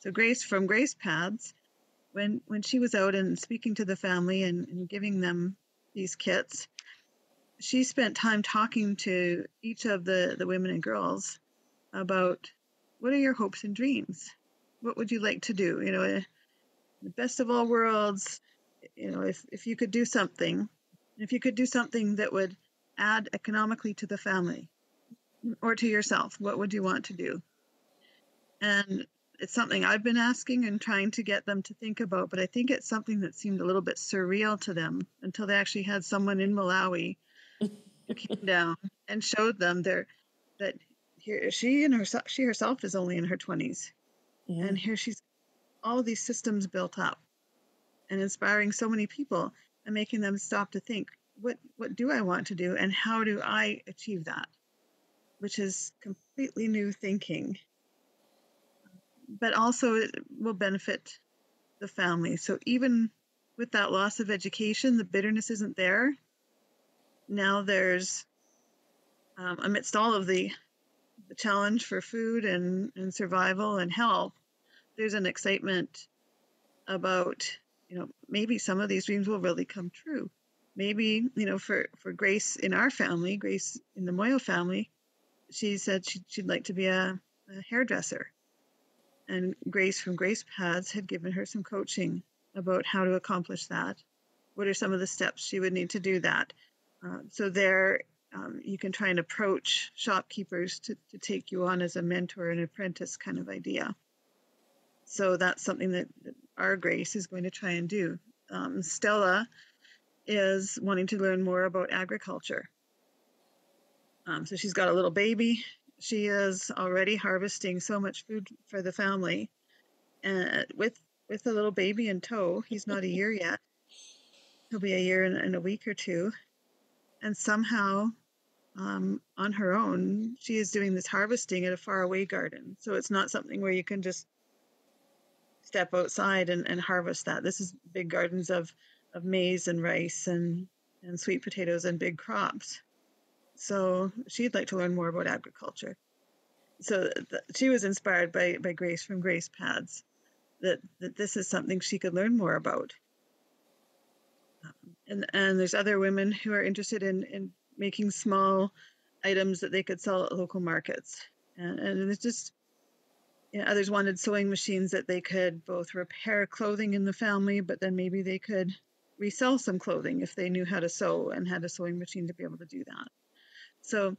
So Grace from Grace Pads, when she was out and speaking to the family and giving them these kits, she spent time talking to each of the women and girls about, what are your hopes and dreams? What would you like to do? The best of all worlds, if you could do something, that would add economically to the family or to yourself, what would you want to do? And it's something I've been asking and trying to get them to think about, but I think it's something that seemed a little bit surreal to them until they actually had someone in Malawi who came down and showed them that here she herself is only in her 20s, and here she's all these systems built up and inspiring so many people and making them stop to think, what do I want to do and how do I achieve that? Which is completely new thinking, but also it will benefit the family. So even with that loss of education, the bitterness isn't there. Now there's, amidst all of the challenge for food and survival and health, there's an excitement about, maybe some of these dreams will really come true. Maybe, for Grace in our family, Grace in the Moyo family, she said she'd like to be a hairdresser. And Grace from Grace Pads had given her some coaching about how to accomplish that. What are some of the steps she would need to do that? So there, you can try and approach shopkeepers to take you on as a mentor and apprentice kind of idea. So that's something that our Grace is going to try and do. Stella is wanting to learn more about agriculture. So she's got a little baby. She is already harvesting so much food for the family, with a little baby in tow. He's not a year yet. He'll be a year in a week or two. And somehow, on her own, she is doing this harvesting at a faraway garden. So it's not something where you can just step outside and harvest that. This is big gardens of maize and rice and sweet potatoes and big crops. So she'd like to learn more about agriculture. So she was inspired by Grace from Grace Pads, that this is something she could learn more about. And there's other women who are interested in making small items that they could sell at local markets. And it's just, others wanted sewing machines that they could both repair clothing in the family, but then maybe they could resell some clothing if they knew how to sew and had a sewing machine to be able to do that. So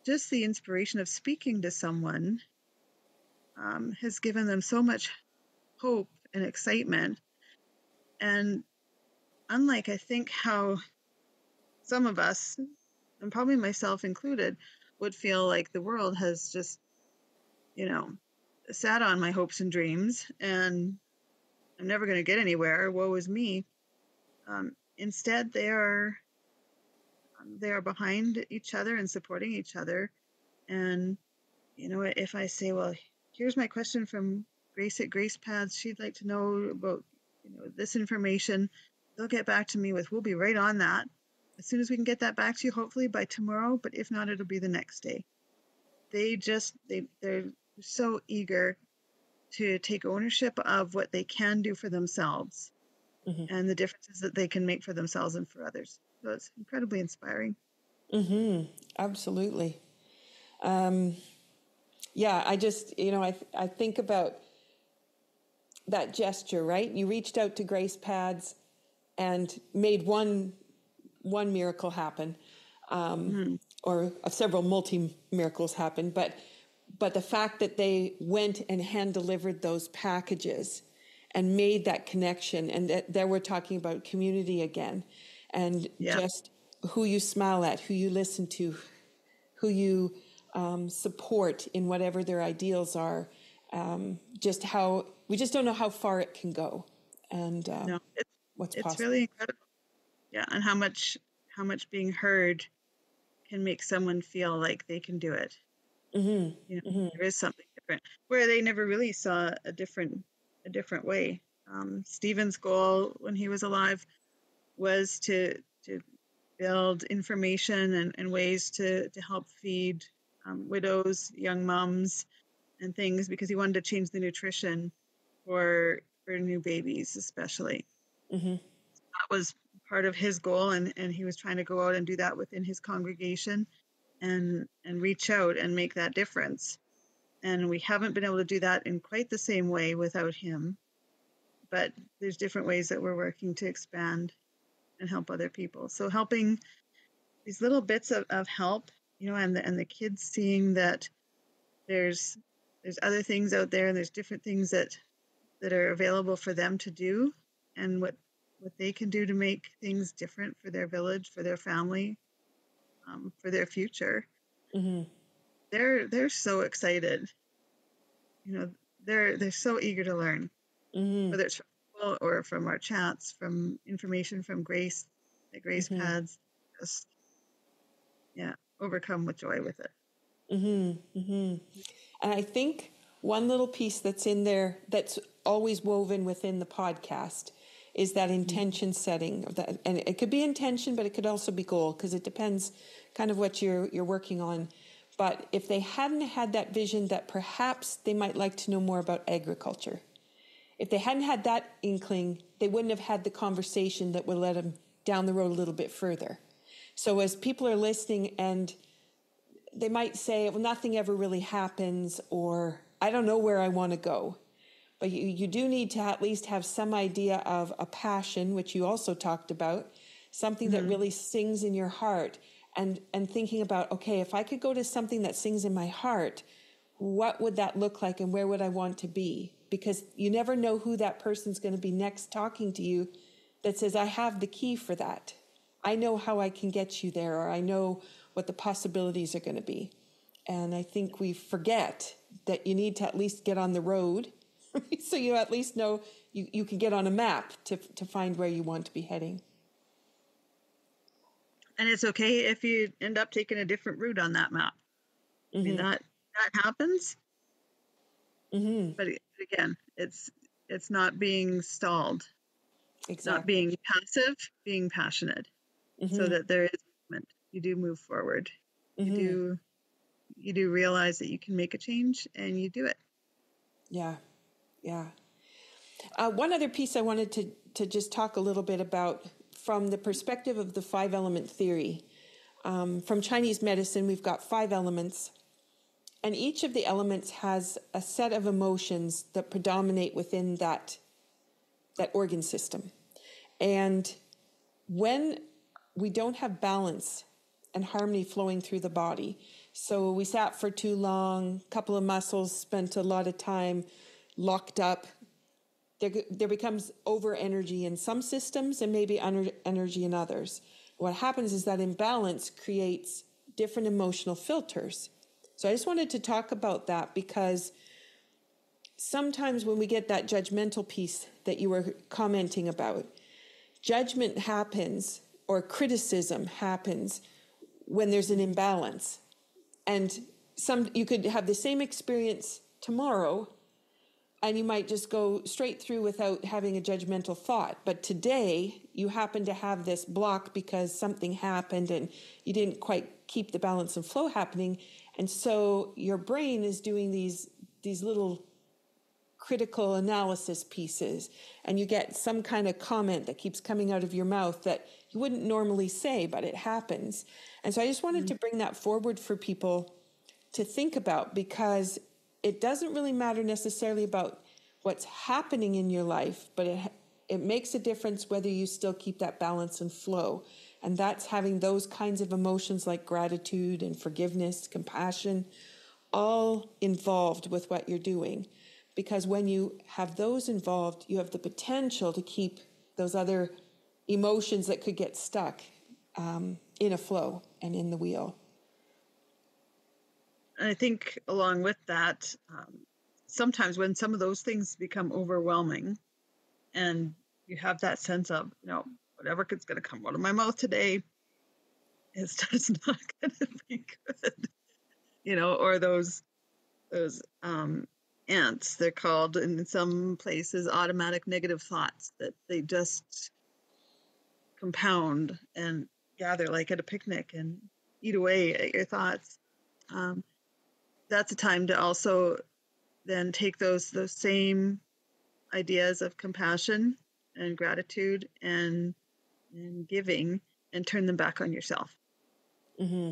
just the inspiration of speaking to someone has given them so much hope and excitement. And unlike, I think, how some of us, and probably myself included, would feel like the world has just, sat on my hopes and dreams and I'm never going to get anywhere. Woe is me. Instead, they are behind each other and supporting each other. And if I say, well, here's my question from Grace at Grace Paths, she'd like to know about this information. They'll get back to me with, we'll be right on that as soon as we can get that back to you, hopefully by tomorrow. But if not, it'll be the next day. They're so eager to take ownership of what they can do for themselves and the differences that they can make for themselves and for others. So it's incredibly inspiring. Absolutely. Yeah, I just, I think about that gesture, right? You reached out to Grace Pads and made one miracle happen, or several multi-miracles happen. But the fact that they went and hand-delivered those packages and made that connection, and that there we're talking about community again, and just who you smile at, who you listen to, who you support in whatever their ideals are. Just how we just don't know how far it can go, and No, what's it's possible. really incredible. Yeah, and how much being heard can make someone feel like they can do it. There is something different where they never really saw a different way. Stephen's goal when he was alive was to build information and ways to help feed widows, young moms, and things, because he wanted to change the nutrition for new babies, especially. That was part of his goal, and he was trying to go out and do that within his congregation and reach out and make that difference. And we haven't been able to do that in quite the same way without him, but there's different ways that we're working to expand and help other people. So helping these little bits of help, and the kids seeing that there's other things out there, and there's different things that are available for them to do, and what they can do to make things different for their village, for their family, for their future. They're so excited. They're so eager to learn, whether it's from people or from our chats, from information from Grace, the Grace Pads. Just overcome with joy with it. And I think one little piece that's in there that's always woven within the podcast is that intention setting. And it could be intention, but it could also be goal, because it depends kind of what you're working on. But if they hadn't had that vision that perhaps they might like to know more about agriculture, if they hadn't had that inkling, they wouldn't have had the conversation that would let them down the road a little bit further. So as people are listening, and they might say, well, nothing ever really happens, or I don't know where I want to go. But you do need to at least have some idea of a passion, which you also talked about, something that really sings in your heart, and thinking about, okay, if I could go to something that sings in my heart, what would that look like, and where would I want to be? Because you never know who that person's going to be next talking to you that says, I have the key for that. I know how I can get you there, or I know what the possibilities are going to be. And I think we forget that you need to at least get on the road so you at least know you can get on a map to find where you want to be heading. And it's okay if you end up taking a different route on that map. I mean, that happens. But again, it's not being stalled. Exactly. Not being passive, being passionate, so that there is movement. You do move forward. You do realize that you can make a change, and you do it. Yeah. One other piece I wanted to just talk a little bit about from the perspective of the 5-element theory. From Chinese medicine, we've got 5 elements, and each of the elements has a set of emotions that predominate within that organ system. And when we don't have balance and harmony flowing through the body, so we sat for too long, a couple of muscles spent a lot of time locked up, there becomes over energy in some systems and maybe under energy in others. What happens is that imbalance creates different emotional filters. So I just wanted to talk about that, because sometimes when we get that judgmental piece that you were commenting about, judgment happens or criticism happens when there's an imbalance. And you could have the same experience tomorrow and you might just go straight through without having a judgmental thought. But today you happen to have this block because something happened and you didn't quite keep the balance and flow happening. And so your brain is doing these little critical analysis pieces, and you get some kind of comment that keeps coming out of your mouth that you wouldn't normally say, but it happens. And so I just wanted to bring that forward for people to think about, because it doesn't really matter necessarily about what's happening in your life, but it makes a difference whether you still keep that balance and flow. And that's having those kinds of emotions like gratitude and forgiveness, compassion, all involved with what you're doing. Because when you have those involved, you have the potential to keep those other emotions that could get stuck in a flow and in the wheel. And I think along with that, sometimes when some of those things become overwhelming and you have that sense of, whatever is going to come out of my mouth today is just not going to be good, or those ants, they're called in some places automatic negative thoughts, that they just compound and gather like at a picnic and eat away at your thoughts. That's a time to also then take those same ideas of compassion and gratitude and giving and turn them back on yourself. Mm-hmm.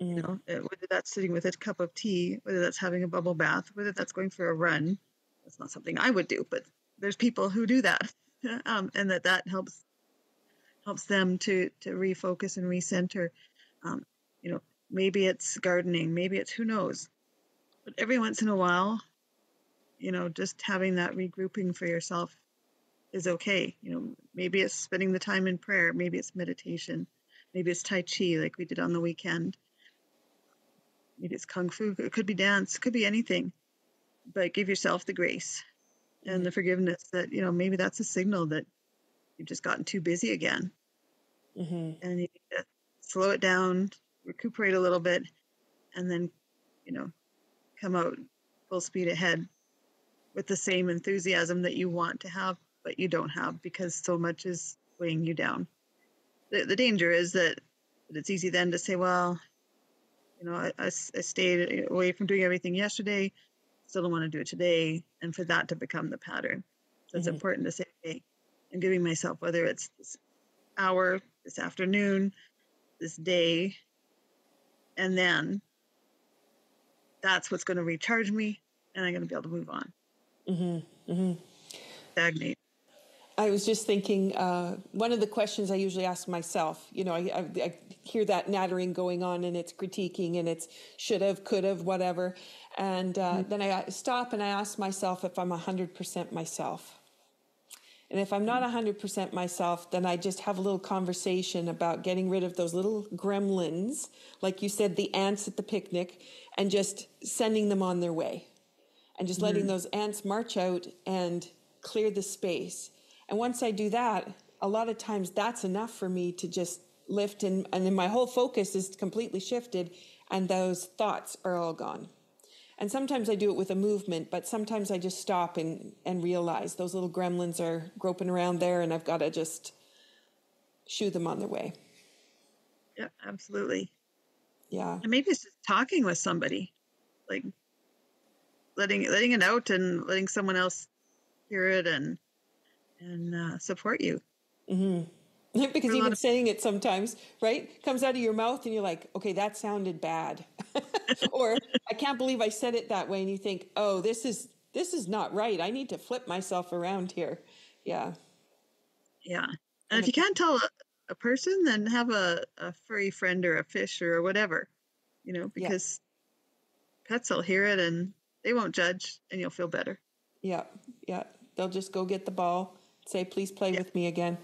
Mm-hmm. Whether that's sitting with a cup of tea, whether that's having a bubble bath, whether that's going for a run. That's not something I would do, but there's people who do that, and that helps them to refocus and recenter. Maybe it's gardening, maybe it's who knows. But every once in a while, just having that regrouping for yourself is okay. Maybe it's spending the time in prayer, maybe it's meditation, maybe it's Tai Chi like we did on the weekend. Maybe it's Kung Fu, it could be dance, it could be anything. But give yourself the grace and the forgiveness that, maybe that's a signal that you've just gotten too busy again. Mm-hmm. And you need to slow it down, recuperate a little bit, and then, come out full speed ahead with the same enthusiasm that you want to have, but you don't have because so much is weighing you down. The danger is that it's easy then to say, well, I stayed away from doing everything yesterday, still don't want to do it today, and for that to become the pattern. So it's important to say, okay, I'm giving myself, whether it's this hour, this afternoon, this day, and then that's what's going to recharge me, and I'm going to be able to move on. Mm-hmm. Mm-hmm. Stagnate. I was just thinking, one of the questions I usually ask myself, I hear that nattering going on and it's critiquing and it's should have, could have, whatever. And then I stop and I ask myself if I'm 100% myself. And if I'm not 100% myself, then I just have a little conversation about getting rid of those little gremlins, like you said, the ants at the picnic, and just sending them on their way. And just letting those ants march out and clear the space. And once I do that, a lot of times that's enough for me to just lift and then my whole focus is completely shifted and those thoughts are all gone. And sometimes I do it with a movement, but sometimes I just stop and realize those little gremlins are groping around there and I've got to just shoo them on their way. Yeah, absolutely. Yeah. And maybe it's just talking with somebody, like letting it out and letting someone else hear it and support you. Mm-hmm. Because even saying it sometimes, right, comes out of your mouth and you're like, okay, that sounded bad. Or I can't believe I said it that way. And you think, oh, this is not right. I need to flip myself around here. Yeah. Yeah. And if you can't tell a person, then have a furry friend or a fish or whatever, because pets will hear it and they won't judge and you'll feel better. Yeah. Yeah. They'll just go get the ball, say, please play with me again.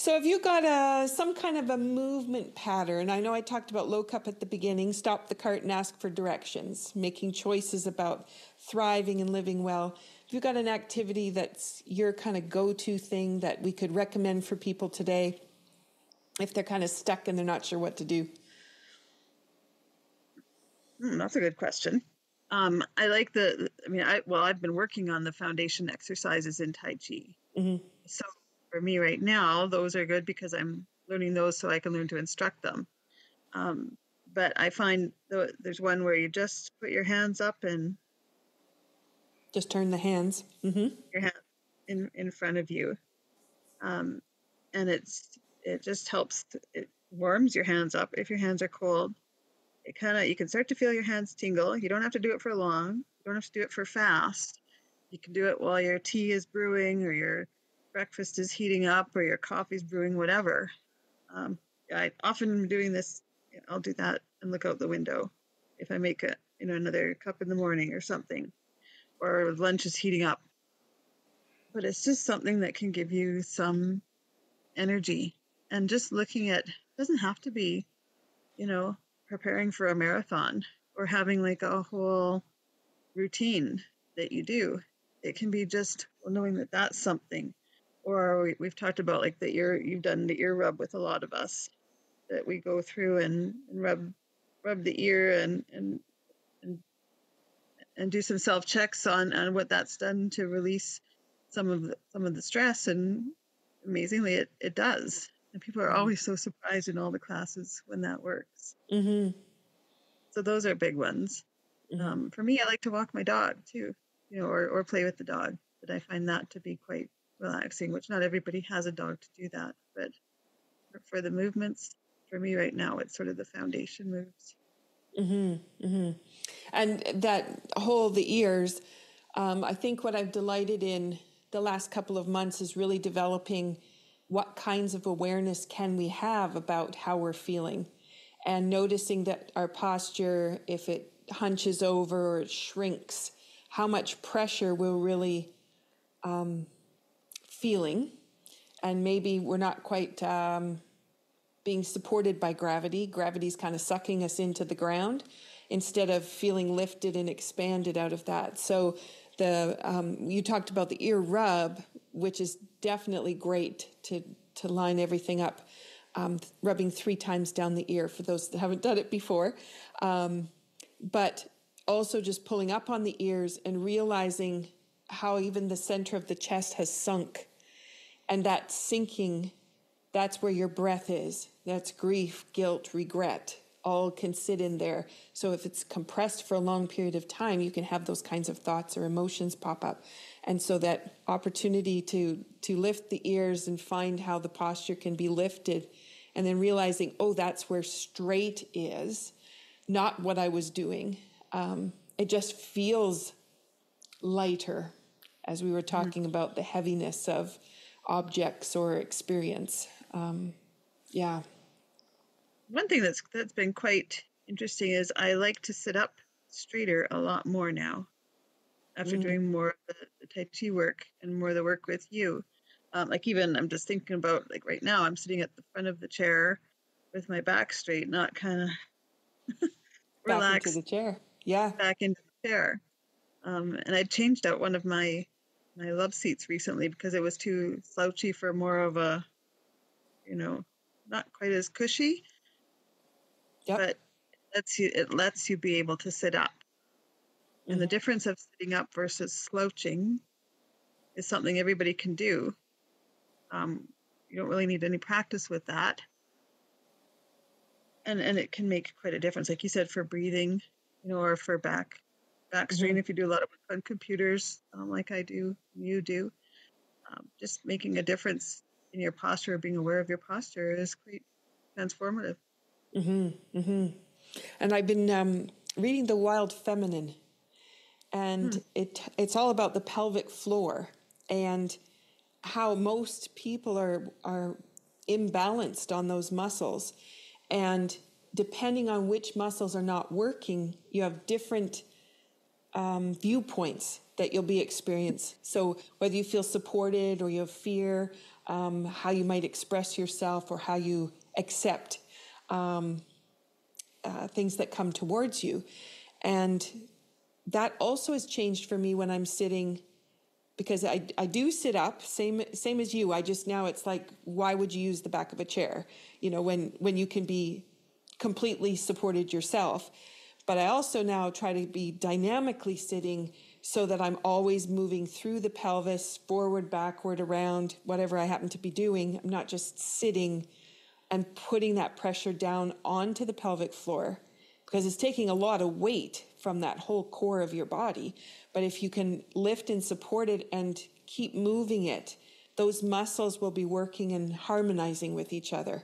So have you got some kind of a movement pattern? I know I talked about Lok Hup at the beginning, stop the cart and ask for directions, making choices about thriving and living well. Have you got an activity that's your kind of go-to thing that we could recommend for people today if they're kind of stuck and they're not sure what to do? That's a good question. I like I've been working on the foundation exercises in Tai Chi. Mm-hmm. So for me right now, those are good because I'm learning those so I can learn to instruct them. But I find there's one where you just put your hands up and Just turn the hands. Mm-hmm. your hand in front of you. And it just helps. It warms your hands up if your hands are cold. You can start to feel your hands tingle. You don't have to do it for long. You don't have to do it for fast. You can do it while your tea is brewing or your breakfast is heating up or your coffee's brewing, whatever. I often am doing this. I'll do that and look out the window if I make another cup in the morning or something, or lunch is heating up. But it's just something that can give you some energy. And just looking at, doesn't have to be, preparing for a marathon or having like a whole routine that you do. It can be just knowing that that's something. Or we've talked about like you've done the ear rub with a lot of us, that we go through and rub the ear and do some self checks on what that's done to release some of the stress. And amazingly, it does. And people are always so surprised in all the classes when that works. Mm-hmm. So those are big ones. Mm-hmm. For me, I like to walk my dog too, or play with the dog. But I find that to be quite relaxing, which not everybody has a dog to do that. But for the movements, for me right now, it's sort of the foundation moves. Mm-hmm. Mm-hmm. And that whole, the ears, I think what I've delighted in the last couple of months is really developing what kinds of awareness can we have about how we're feeling, and noticing that our posture, if it hunches over or it shrinks, how much pressure we're really feeling. And maybe we're not quite being supported by gravity. Gravity's kind of sucking us into the ground instead of feeling lifted and expanded out of that. So you talked about the ear rub, which is definitely great to line everything up. Rubbing 3 times down the ear for those that haven't done it before. But also just pulling up on the ears and realizing how even the center of the chest has sunk. And that sinking, that's where your breath is. That's grief, guilt, regret, all can sit in there. So if it's compressed for a long period of time, you can have those kinds of thoughts or emotions pop up. And so that opportunity to lift the ears and find how the posture can be lifted, and then realizing, oh, that's where straight is, not what I was doing. It just feels lighter, as we were talking about the heaviness of objects or experience. Yeah. One thing that's been quite interesting is I like to sit up straighter a lot more now after doing more of the Tai Chi work and more of the work with you. Like even I'm just thinking about like right now I'm sitting at the front of the chair with my back straight, not kind of Back into relaxed the chair. Yeah. back into the chair. And I changed out one of my love seats recently because it was too slouchy for more of a, not quite as cushy, Yep. but it lets you be able to sit up. And the difference of sitting up versus slouching is something everybody can do. You don't really need any practice with that. And it can make quite a difference, like you said, for breathing, or for back strain. If you do a lot of work on computers, like I do, you do, just making a difference in your posture, being aware of your posture is quite transformative. And I've been reading The Wild Feminine, and it's all about the pelvic floor and how most people are imbalanced on those muscles. And depending on which muscles are not working, you have different viewpoints that you'll be experiencing. So whether you feel supported or you have fear, how you might express yourself or how you accept things that come towards you. And that also has changed for me when I'm sitting, because I do sit up, same as you. I just, now it's like, why would you use the back of a chair? You know, when you can be completely supported yourself. But I also now try to be dynamically sitting so that I'm always moving through the pelvis, forward, backward, around, whatever I happen to be doing. I'm not just sitting and putting that pressure down onto the pelvic floor, because it's taking a lot of weight from that whole core of your body. But if you can lift and support it and keep moving it, those muscles will be working and harmonizing with each other.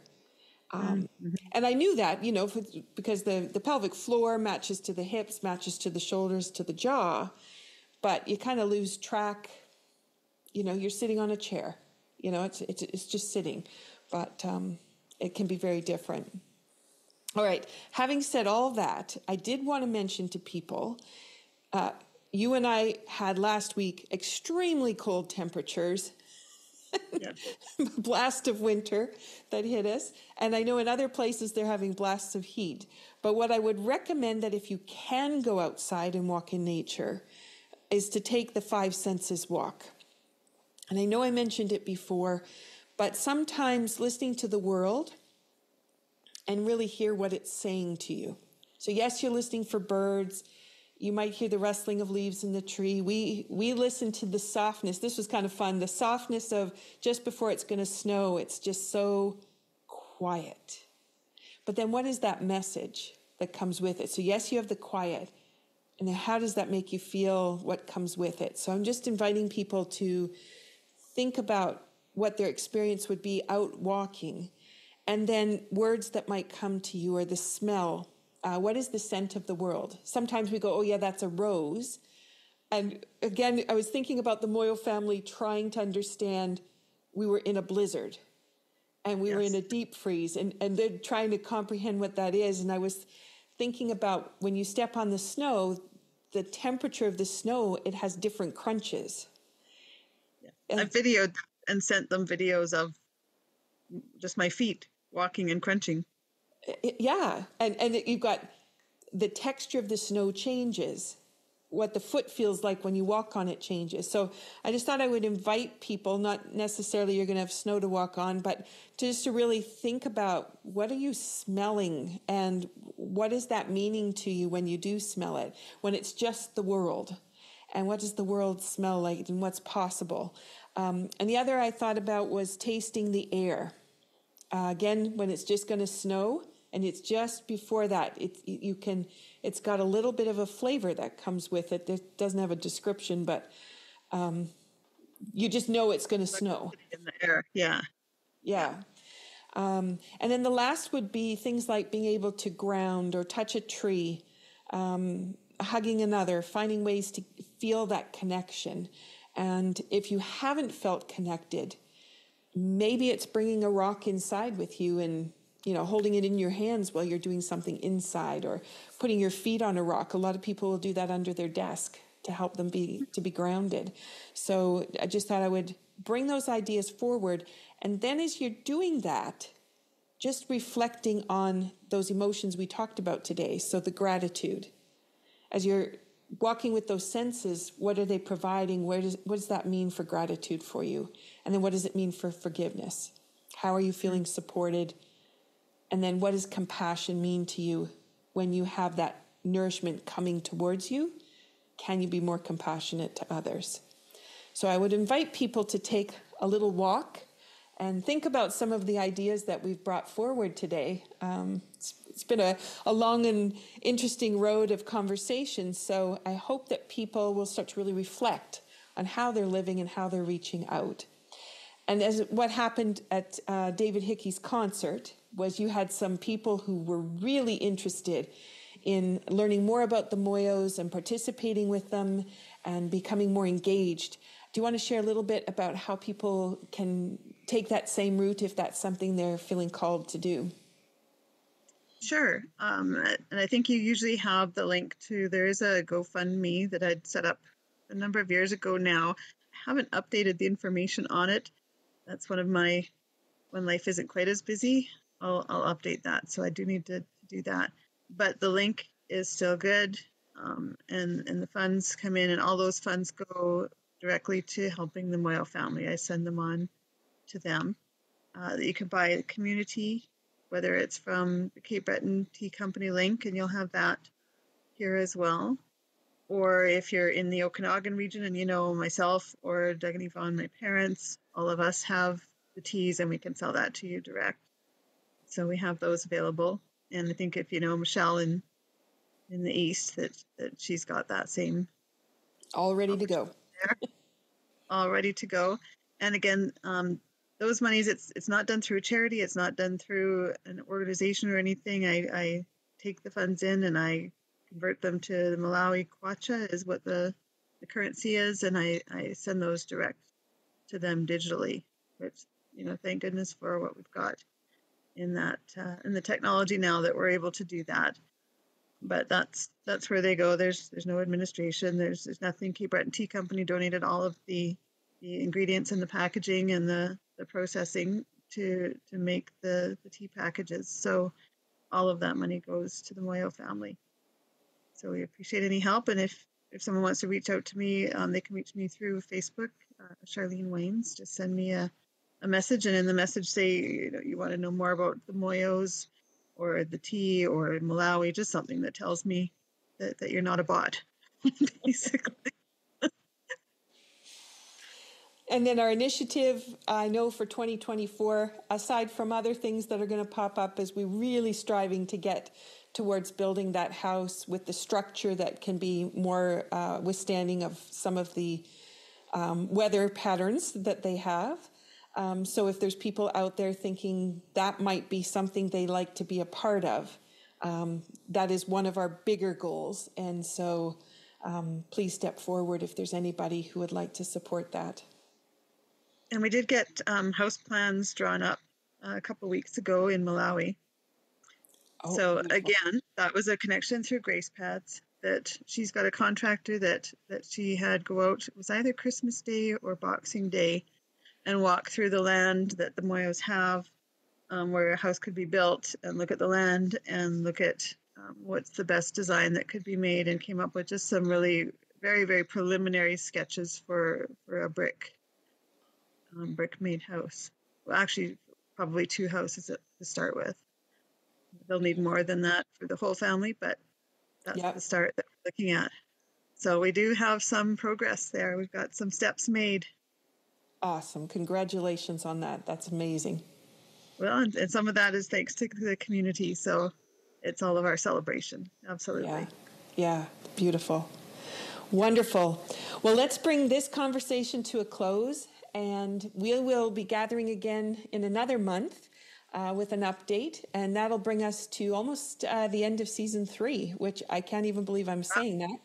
And I knew that, you know, because the pelvic floor matches to the hips, matches to the shoulders, to the jaw, but you kind of lose track. You know, you're sitting on a chair, you know, it's just sitting, but it can be very different. All right. Having said all that, I did want to mention to people, you and I had last week extremely cold temperatures. Yes. Blast of winter that hit us. And I know in other places they're having blasts of heat. But what I would recommend, that if you can go outside and walk in nature, is to take the 5 senses walk. And I know I mentioned it before, but sometimes listening to the world and really hear what it's saying to you. So yes, you're listening for birds. You might hear the rustling of leaves in the tree. We listen to the softness. This was kind of fun. The softness of just before it's going to snow. It's just so quiet. But then what is that message that comes with it? So yes, you have the quiet. And then how does that make you feel? What comes with it? So I'm just inviting people to think about what their experience would be out walking. And then words that might come to you, or the smell. What is the scent of the world? Sometimes we go, oh yeah, that's a rose. And again, I was thinking about the Moyle family trying to understand, we were in a blizzard and we were in a deep freeze, and they're trying to comprehend what that is. And I was thinking about when you step on the snow, the temperature of the snow, it has different crunches. I videoed and sent them videos of just my feet walking and crunching. Yeah. And you've got the texture of the snow changes. What the foot feels like when you walk on it changes. So I just thought I would invite people, not necessarily you're going to have snow to walk on, but just to really think about, what are you smelling and what is that meaning to you when you do smell it, when it's just the world, and what does the world smell like and what's possible. And the other I thought about was tasting the air. Again, when it's just going to snow, and it's just before that, it's got a little bit of a flavor that comes with it. It doesn't have a description, but you just know it's going to snow. In the air, yeah. Yeah. And then the last would be things like being able to ground or touch a tree, hugging another, finding ways to feel that connection. And if you haven't felt connected, maybe it's bringing a rock inside with you and, you know, holding it in your hands while you're doing something inside, or putting your feet on a rock. A lot of people will do that under their desk to help them be grounded. So I just thought I would bring those ideas forward. And then as you're doing that, just reflecting on those emotions we talked about today. So the gratitude, as you're walking with those senses, what are they providing? What does that mean for gratitude for you? And then what does it mean for forgiveness? How are you feeling supported? And then what does compassion mean to you when you have that nourishment coming towards you? Can you be more compassionate to others? So I would invite people to take a little walk and think about some of the ideas that we've brought forward today. It's been a long and interesting road of conversation. So I hope that people will start to really reflect on how they're living and how they're reaching out. And as what happened at David Hickey's concert was, you had some people who were really interested in learning more about the Moyos and participating with them and becoming more engaged. Do you want to share a little bit about how people can take that same route if that's something they're feeling called to do? Sure. And I think you usually have the link to, there is a GoFundMe that I'd set up a number of years ago now. I haven't updated the information on it. That's one of my, when life isn't quite as busy, I'll update that. So I do need to do that. But the link is still good. And the funds come in, and all those funds go directly to helping the Moyle family. I send them on to them. That you can buy a community, whether it's from the Cape Breton Tea Company link, and you'll have that here as well. Or if you're in the Okanagan region, and you know myself or Doug and Yvonne, my parents, all of us have the teas, and we can sell that to you direct. So we have those available. And I think if you know Michelle in the East, that she's got that same. All ready to go. All ready to go. And again, those monies, it's not done through a charity. It's not done through an organization or anything. I take the funds in and I convert them to the Malawi kwacha is what the currency is. And I send those direct to them digitally, which, thank goodness for what we've got in that, in the technology now that we're able to do that. But that's where they go. There's no administration. There's nothing. Cape Breton Tea Company donated all of the ingredients and the packaging and the processing to make the tea packages. So all of that money goes to the Moyo family. So we appreciate any help. And if someone wants to reach out to me, they can reach me through Facebook, Charlene Waynes. Just send me a message, and in the message say you want to know more about the Moyos or the tea or Malawi, just something that tells me that you're not a bot, basically. And then our initiative, I know for 2024, aside from other things that are going to pop up, is we're really striving to get towards building that house with the structure that can be more withstanding of some of the weather patterns that they have. So if there's people out there thinking that might be something they like to be a part of, that is one of our bigger goals. And so please step forward if there's anybody who would like to support that. And we did get house plans drawn up a couple of weeks ago in Malawi. Oh, so beautiful. Again, that was a connection through Grace Pads, that she's got a contractor that she had go out. It was either Christmas Day or Boxing Day, and walk through the land that the Moyos have, where a house could be built, and look at the land and look at what's the best design that could be made, and came up with just some really very, very preliminary sketches for a brick made house. Well, actually, probably 2 houses to start with. They'll need more than that for the whole family, but that's the start that we're looking at. So we do have some progress there. We've got some steps made. Awesome. Congratulations on that. That's amazing. Well, and some of that is thanks to the community. So it's all of our celebration. Absolutely. Yeah. Beautiful. Wonderful. Well, let's bring this conversation to a close, and we will be gathering again in another month with an update, and that'll bring us to almost the end of season 3, which I can't even believe I'm saying that.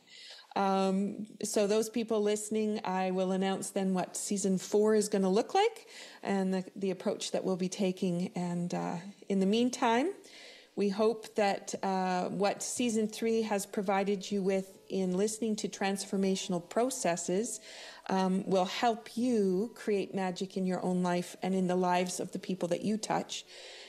So those people listening, I will announce then what season 4 is going to look like and the approach that we'll be taking. And in the meantime, we hope that what season 3 has provided you with in listening to transformational processes will help you create magic in your own life and in the lives of the people that you touch.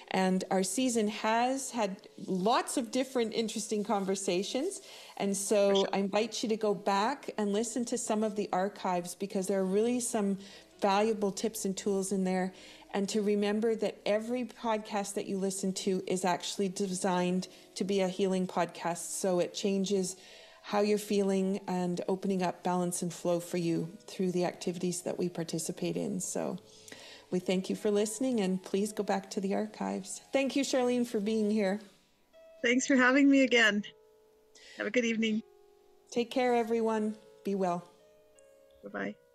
And our season has had lots of different interesting conversations. And so I invite you to go back and listen to some of the archives, because there are really some valuable tips and tools in there. And to remember that every podcast that you listen to is actually designed to be a healing podcast. So it changes how you're feeling and opening up balance and flow for you through the activities that we participate in. So we thank you for listening, and please go back to the archives. Thank you, Charlene, for being here. Thanks for having me again. Have a good evening. Take care, everyone. Be well. Bye-bye.